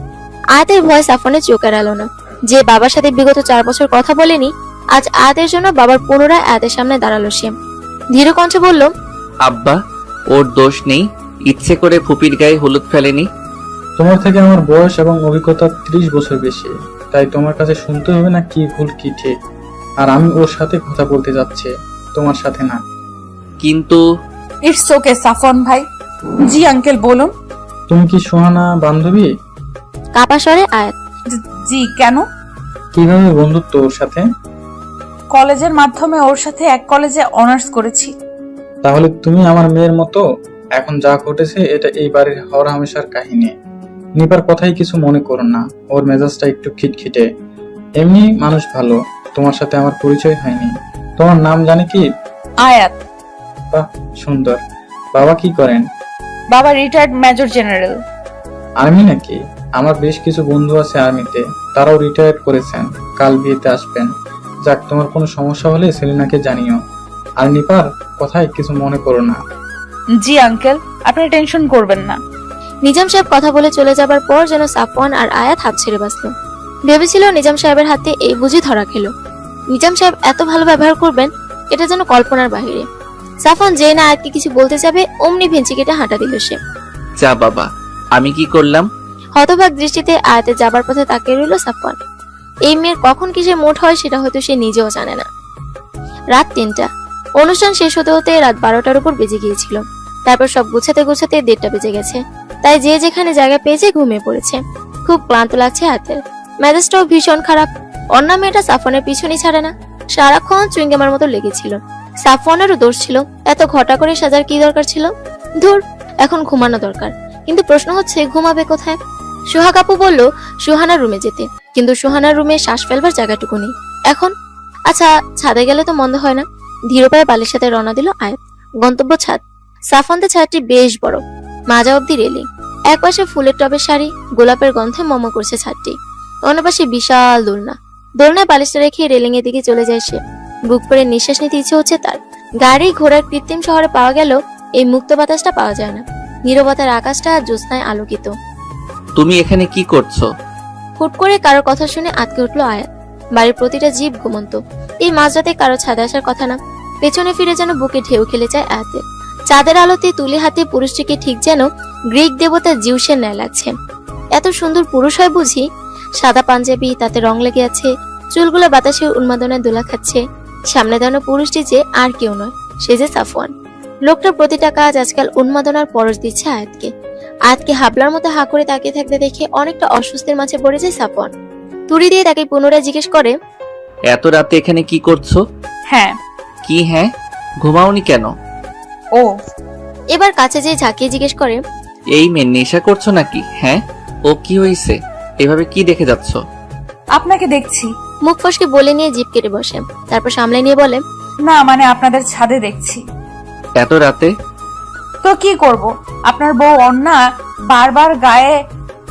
আয়াতের ভয় সাফনের চোখ এড়ালো না। যে বাবার সাথে বিগত 4 বছর কথা বলেনি, আজ আয়াতের জন্য বাবার পুনরায় আয়াতের সামনে দাঁড়ালো সে। ধীর কণ্ঠে বলল, আব্বা, ওর দোষ নেই, ইচ্ছে করে ফুপির গায়ে হলুদ ফেলেনি। তোমার থেকে আমার বয়স এবং অভিজ্ঞতা 30 বছর বেশি, তাই তোমার কাছে শুনতে হবে না কি ভুল কি ঠিক। আর আমি ওর সাথে কথা বলতে যাচ্ছি, তোমার সাথে না। কিন্তু ইটস ওকে সাফওয়ান ভাই। জি আঙ্কেল বলুন। তুমি কি সোহানা বান্ধবী? কাপা স্বরে আয়াত। জি, কেন? কিভাবে বন্ধুত্ব ওর সাথে? কলেজের মাধ্যমে ওর সাথে এক কলেজে অনার্স করেছি। তাহলে তুমি আমার মেয়ের মতো। এখন যা ঘটেছে এটা এই বাড়ির হর হামেশার কাহিনী। নিপার কথাই কিছু মনে করো না, ওর মেজাজটা একটু খিটখিটে। এমনি মানুষ ভালো। তোমার সাথে আমার পরিচয় হয়নি। তোমার নাম জানি কি? আয়াত। বাহ, সুন্দর। বাবা কি করেন? বাবা রিটায়ার্ড মেজর জেনারেল। আর্মি নাকি? আমার বেশ কিছু বন্ধু আছে আর্মিতে, তারাও রিটায়ার করেছেন। কাল বিয়েতে আসবেন। যাক, তোমার কোনো সমস্যা হলে সেলিনাকে জানিও। আর নিপার কথায় কিছু মনে করো না। জি আঙ্কেল, আপনি টেনশন করবেন না। নিজাম সাহেব কথা বলে চলে যাবার পর যেন সাফওয়ান আর আয়াত হাত ছেড়ে বাঁচল। ভেবেছিল নিজাম সাহেবের হাতে এই বুঝি ধরা খেলো। নিজাম সাহেব এত ভালো ব্যবহার করবেন, এটা যেন কল্পনার বাহিরে। সাফওয়ান যে না আয়াতকে কিছু বলতে যাবে, অমনি ভেঞ্চি কেটে হাঁটা দিল সে। যা বাবা, আমি কি করলাম? হতবাক দৃষ্টিতে আয়াতের যাবার পথে তাকিয়ে রইল সাফওয়ান। এই মেয়ের কখন কিসে মোট হয় সেটা হয়তো সে নিজেও জানে না। রাত 3টা। অনুষ্ঠান শেষ হতে হতে রাত 12টার উপর বেজে গিয়েছিল। তারপর সব গুছাতে গুছাতে 1:30টা বেজে গেছে। তাই যে যেখানে জায়গা পেয়েছে ঘুমিয়ে পড়েছে। খুব ক্লান্ত লাগছে হাতের, মেজাজটাও ভীষণ খারাপ। অন্য মেয়েটা সাফওয়ানের পিছনই ছাড়ে না, সারাক্ষণ চুইংগামের মতো লেগেছিল। সাফওয়ানেরও দোষ ছিল, এত ঘটা করে সাজার কি দরকার ছিল? ধুর, এখন ঘুমানো দরকার। কিন্তু প্রশ্ন হচ্ছে ঘুমাবে কোথায়? সোহাগ আপু বলল সুহানার রুমে যেতে, কিন্তু সুহানার রুমে শ্বাস ফেলবার জায়গাটুকু নেই। এখন আচ্ছা, ছাদে গেলে তো মন্দ হয় না। ধীর পায়ে বালির সাথে রওনা দিল আয়াত। গন্তব্য ছাদ। সাফওয়ানের ছাদটি বেশ বড়, মাজা অব্দি রেলিং। এক পাশে ফুলের টবের শাড়ি, গোলাপের গন্ধে মম করছে ছাদটি। অন্য পাশে বিশাল দোলনা। দোলনায় বালিশটা রেখে রেলিং এর দিকে চলে যায় সে। বুক করে নিঃশ্বাস নিতে ইচ্ছে হচ্ছে তার। গাড়ি ঘোড়ার কৃত্রিম শহরে পাওয়া গেল এই মুক্ত বাতাসটা পাওয়া যায় না। নীরবতার আকাশটা জ্যোৎস্নায় আলোকিত। তুমি এখানে কি করছো? হুট করে কারোর কথা শুনে আটকে উঠলো আয়াত। বাড়ির প্রতিটা জীব ঘুমন্ত। এই মাঝরাতে কারো ছাদে আসার কথা না। পেছনে ফিরে যেন বুকে ঢেউ খেলে যায় আয়াতের। চাঁদের আলোতে তুলে হাতে পুরুষটিকে ঠিক যেন গ্রিক দেবতা জিউসের ন্যায় লাগছে। এত সুন্দর পুরুষ হয় বুঝি? সাদা পাঞ্জাবি, তাতে রং লেগে আছে, চুলগুলো বাতাসে উন্মাদনায় দোলা খাচ্ছে। সামনে দাঁড়ানো পুরুষটি যে আর কেউ নয়, সে যে সাফওয়ান। লোকটার প্রতিটা কাজ আজকাল উন্মাদনার পরশ দিচ্ছে আয়াতকে। আয়াতকে হাবলার মতো হা করে তাকিয়ে থাকতে দেখে অনেকটা অস্বস্তির মাঝে পড়ে যায় সাফওয়ান। তুড়ি দিয়ে তাকে পুনরায় জিজ্ঞেস করে, এত রাতে এখানে কি করছো? হ্যাঁ। কি হ্যাঁ? ঘুমাওনি কেন? ও। এবার কাছে যেয়ে ঝাঁকিয়ে জিজ্ঞেস করে, এই মেয়ে নেশা করছো নাকি? হ্যাঁ, ও কি হয়েছে? এভাবে কি দেখে যাচ্ছ? আপনাকে দেখছি। মুখ ফসকে বলে নিয়ে জিভ কেটে বসে, তারপর সামলে নিয়ে বলে, না মানে আপনাদের ছাদে দেখছি। এত রাতে? তো কি করব, আপনার বউ অন্না বারবার গায়ে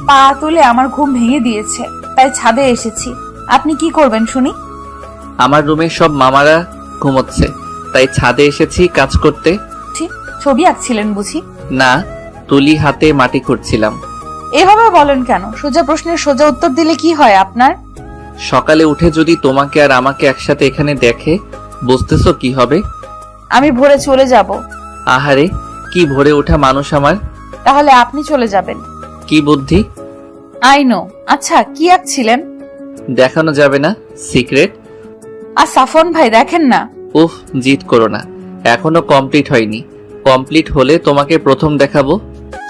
পা তুলে আমার ঘুম ভেঙে দিয়েছে, তাই ছাদে এসেছি। আপনি কি করবেন শুনি? আমার রুমে সব মামারা ঘুমোচ্ছে, তাই ছাদে এসেছি কাজ করতে। ছবি আঁকছিলেন বুঝি? না, তুলি হাতে মাটি খুঁড়ছিলাম। এভাবে বলেন কেন? সোজা প্রশ্নের সোজা উত্তর দিলে কি হয় আপনার? সকালে উঠে যদি তোমাকে আর আমাকে একসাথে এখানে দেখে, বুঝতেছো কি হবে? আমি ভোরে চলে যাব। আহারে, কি ভোরে ওঠা মানুষ আমার। তাহলে আপনি চলে যাবেন। কি বুদ্ধি! I know. আচ্ছা, কি আঁকছিলেন? দেখানো যাবে না, সিক্রেট। আর সাফন ভাই দেখেন না, উফ, জিদ করো না, এখনো কমপ্লিট হয়নি। কমপ্লিট হলে তোমাকে প্রথম দেখাবো।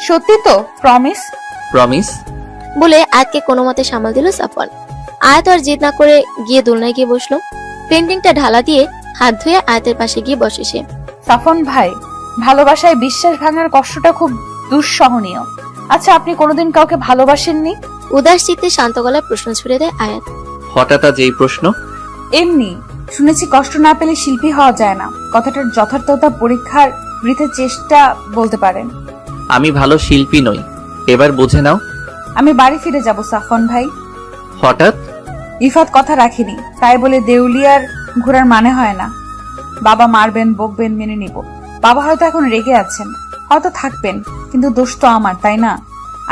সত্যি তো? প্রমিস? প্রমিস। বলে আয়াতকে কোনো মতে সামাল দিল সাফন। আয়াত আর জিদ না করে গিয়ে দোলনায় গিয়ে বসলো। পেন্টিংটা ঢালা দিয়ে হাত ধুয়ে আয়াতের পাশে গিয়ে বসে সে। সাফন ভাই, ভালোবাসায় বিশ্বাস ভাঙার কষ্টটা খুব দুঃসহনীয়। আচ্ছা, আপনি কোনোদিন কাউকে ভালোবাসেননি? উদাস চিত্তে শান্ত গলায় প্রশ্ন ছুড়ে দেয় আয়াত। হঠাৎ আজ এই প্রশ্ন? এমনি শুনেছি কষ্ট না পেলে শিল্পী হওয়া যায় না। কথাটার যথার্থতা পরীক্ষার বৃথা চেষ্টা বলতে পারেন। আমি ভালো শিল্পী নই, এবার বুঝে নাও। আমি বাড়ি ফিরে যাব সাফন ভাই। হঠাৎ? ইফাত কথা রাখিনি, তাই বলে দেউলিয়ার ঘোরার মানে হয় না। বাবা মারবেন, বকবেন, মেনে নিব। বাবা হয়তো এখন রেগে আছেন, হয়তো থাকবেন, কিন্তু দোষ তো আমার, তাই না?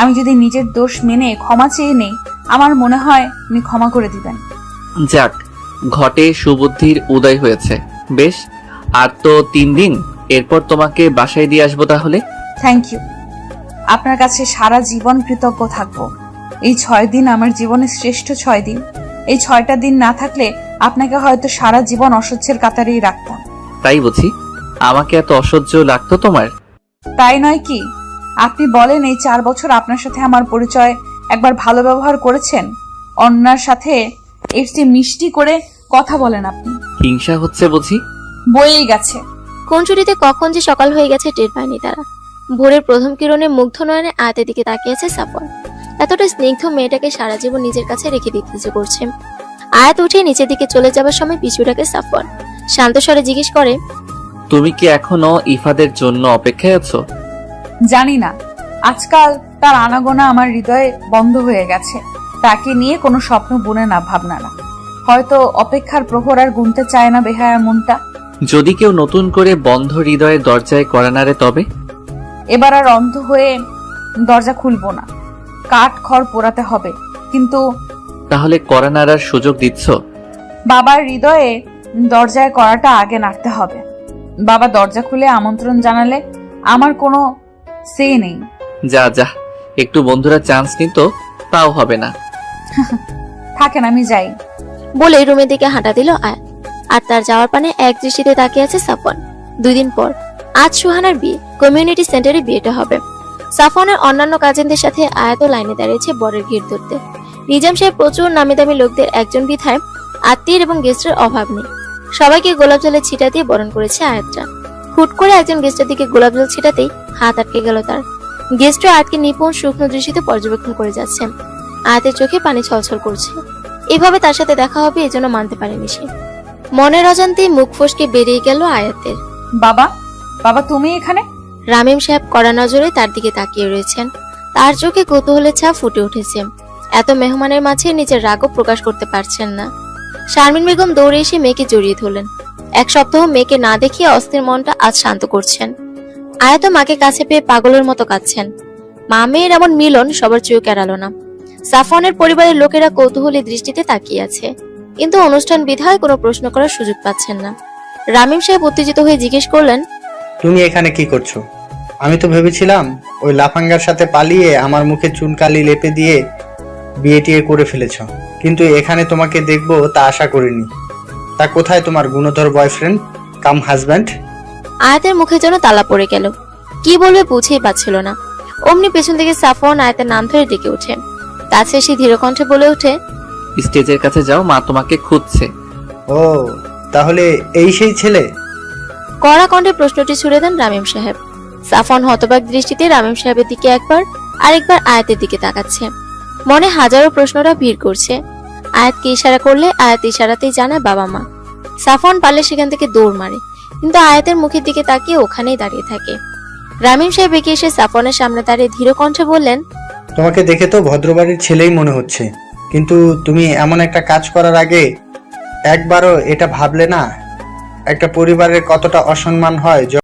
আমি যদি নিজের দোষ মেনে ক্ষমা চেয়ে নেই, আমার মনে হয় উনি ক্ষমা করে দিবেন। যাক, ঘটে সুবুদ্ধির উদয় হয়েছে। বেশ, আর তো 3 দিন, এরপর তোমাকে বাসায় দিয়ে আসবো তাহলে। Thank you. আপনার কাছে সারা জীবন কৃতজ্ঞ থাকবো। এই 6 দিন আমার জীবনের শ্রেষ্ঠ 6 দিন। এই 6টা দিন না থাকলে আপনাকে হয়তো সারা জীবন অসহ্যের কাতারেই রাখতাম। তাই বুঝি? আমাকে এত অসহ্য লাগতো তোমার? তাই নয় কি? আপনি বলেন, এই 4 বছর আপনার সাথে আমার পরিচয়, একবার ভালো ব্যবহার করেছেন? অন্যার সাথে এর চেয়ে মিষ্টি করে কথা বলেন আপনি। হিংসা হচ্ছে বুঝি? বয়েই গেছে। কোন ছুটিতে কখন যে সকাল হয়ে গেছে টের পায়নি তারা। ভোরের প্রথম কিরণে মুগ্ধ নয়নে আয়াতের দিকে তাকিয়েছে সাফন। এতটা স্নিগ্ধ মেয়েটাকে সারা জীবন নিজের কাছে রেখে দিতে ইচ্ছে করছে। আয়াত উঠে নিচের দিকে চলে যাবার সময় পিছুটাকে সাফন শান্ত স্বরে জিজ্ঞেস করে, তুমি কি এখনো ইফাদের জন্য অপেক্ষায় আছো? জানি না, আজকাল তার আনাগোনা আমার হৃদয়ে বন্ধ হয়ে গেছে। তাকে নিয়ে কোনো স্বপ্ন বুনে না ভাবনা না। হয়তো অপেক্ষার প্রহর আর গুনতে চায় না বেহায়া মনটা। যদি কেউ নতুন করে বন্ধ হৃদয়ের দরজায় কড়া নাড়ে তবে? এবার আর অন্ধ হয়ে দরজা খুলবো না, কাঠ খড় পোড়াতে হবে। কিন্তু তাহলে কড়া নাড়ার সুযোগ দিচ্ছ? বাবার হৃদয়ে দরজায় কড়াটা আগে নাড়তে হবে। বাবা দরজা খুলে আমন্ত্রণ জানালে আমার কোনো সে নেই। যা যা, একটু বন্ধুরা চান্স নিত তাও হবে না। থাকেন, আমি যাই। বলে রুমের দিকে হাঁটা দিল আয়াত। আর তার যাওয়ার পানে এক দৃষ্টিতে তাকিয়ে আছে সাফন। 2 দিন পর আজ সুহানার বিয়ে। কমিউনিটি সেন্টারে বিয়েটা হবে। সাফনের অন্যান্য কাজিনদের সাথে আয়াতও লাইনে দাঁড়িয়েছে বরের ভিড় ধরতে। নিজাম সাহেব প্রচুর নামি দামি লোকদের একজন বিধায় আত্মীয় এবং গেস্টের অভাব নেই। সবাইকে গোলাপ জলের ছিটা দিয়ে বরণ করেছে আয়াতরা। হুট করে একজন গেস্টের দিকে গোলাপ জল ছিটাতেই হাত আটকে গেল তার। গেস্টও আয়াতকে নিপুণ শুকনো দৃষ্টিতে পর্যবেক্ষণ করে যাচ্ছে। আয়াতের চোখে পানি ছলছল করছে। এভাবে তার সাথে দেখা হবে এজন্য মানতে পারেনি সে। মনের অজান্তে মুখ ফসকে বেরিয়ে গেল আয়াতের। বাবা, বাবা তুমি এখানে? রামিম সাহেব কড়া নজরে তার দিকে তাকিয়ে রয়েছেন। তার চোখে কৌতূহলের ছাপ ফুটে উঠেছে। এত মেহমানের মাঝে নিজের রাগও প্রকাশ করতে পারছেন না। শারমিন বেগম দৌড়ে এসে মেয়েকে জড়িয়ে ধরলেন। 1 সপ্তাহ মেয়েকে না দেখিয়ে অস্থির মনটা আজ শান্ত করছেন। আয়াত মাকে কাছে পেয়ে পাগলের মতো কাঁদছেন। মা মেয়ের এমন মিলন সবার চোখ এড়ালো না। সাফনের পরিবারের লোকেরা কৌতূহলী দৃষ্টিতে তাকিয়ে আছে, কিন্তু অনুষ্ঠান বিধায় কোনো প্রশ্ন করার সুযোগ পাচ্ছেন না। রামিম সাহেব উত্তেজিত হয়ে জিজ্ঞেস করলেন, তুমি এখানে কি করছো? আমি তো ভেবেছিলাম ওই লাফাঙ্গার সাথে পালিয়ে আমার মুখে চুনকালি লেপে দিয়ে বিয়ে টিয়ে করে ফেলেছো, কিন্তু এখানে তোমাকে দেখবো তা আশা করিনি। তা কোথায় তোমার গুণধর বয়ফ্রেন্ড কাম হাজব্যান্ড? আয়াতের মুখে যেন তালা পড়ে গেল। কি বলবে বুঝেই পাচ্ছিল না। অমনি পেছন থেকে সাফন আয়াতের নাম ধরে ডেকে ওঠে। কাছে এসে ধীর কণ্ঠে বলে ওঠে, স্টেজের কাছে যাও, মা তোমাকে খুঁজছে। ও, তাহলে এই সেই ছেলে? কড়া কণ্ঠে প্রশ্নটি ছুড়ে দেন রামিম সাহেব। সাফন হতবাক দৃষ্টিতে রামিম সাহেবের দিকে একবার আরেকবার আয়াতের দিকে তাকাচ্ছে। মনে হাজারো প্রশ্নরা ভিড় করছে। আয়াতকে ইশারা করলে আয়াত ইশারাতেই জানায় বাবা মা। সাফন পারলে সেখান থেকে দৌড় মারে, কিন্তু আয়াতের মুখের দিকে তাকিয়ে ওখানেই দাঁড়িয়ে থাকে। রামিম সাহেব এগিয়ে এসে সাফনের সামনে দাঁড়িয়ে ধীর কণ্ঠে বললেন, তোমাকে দেখে তো ভদ্রবাড়ির ছেলেই মনে হচ্ছে, কিন্তু তুমি এমন একটা কাজ করার আগে একবারও এটা ভাবলে না একটা পরিবারের কতটা অসম্মান হয়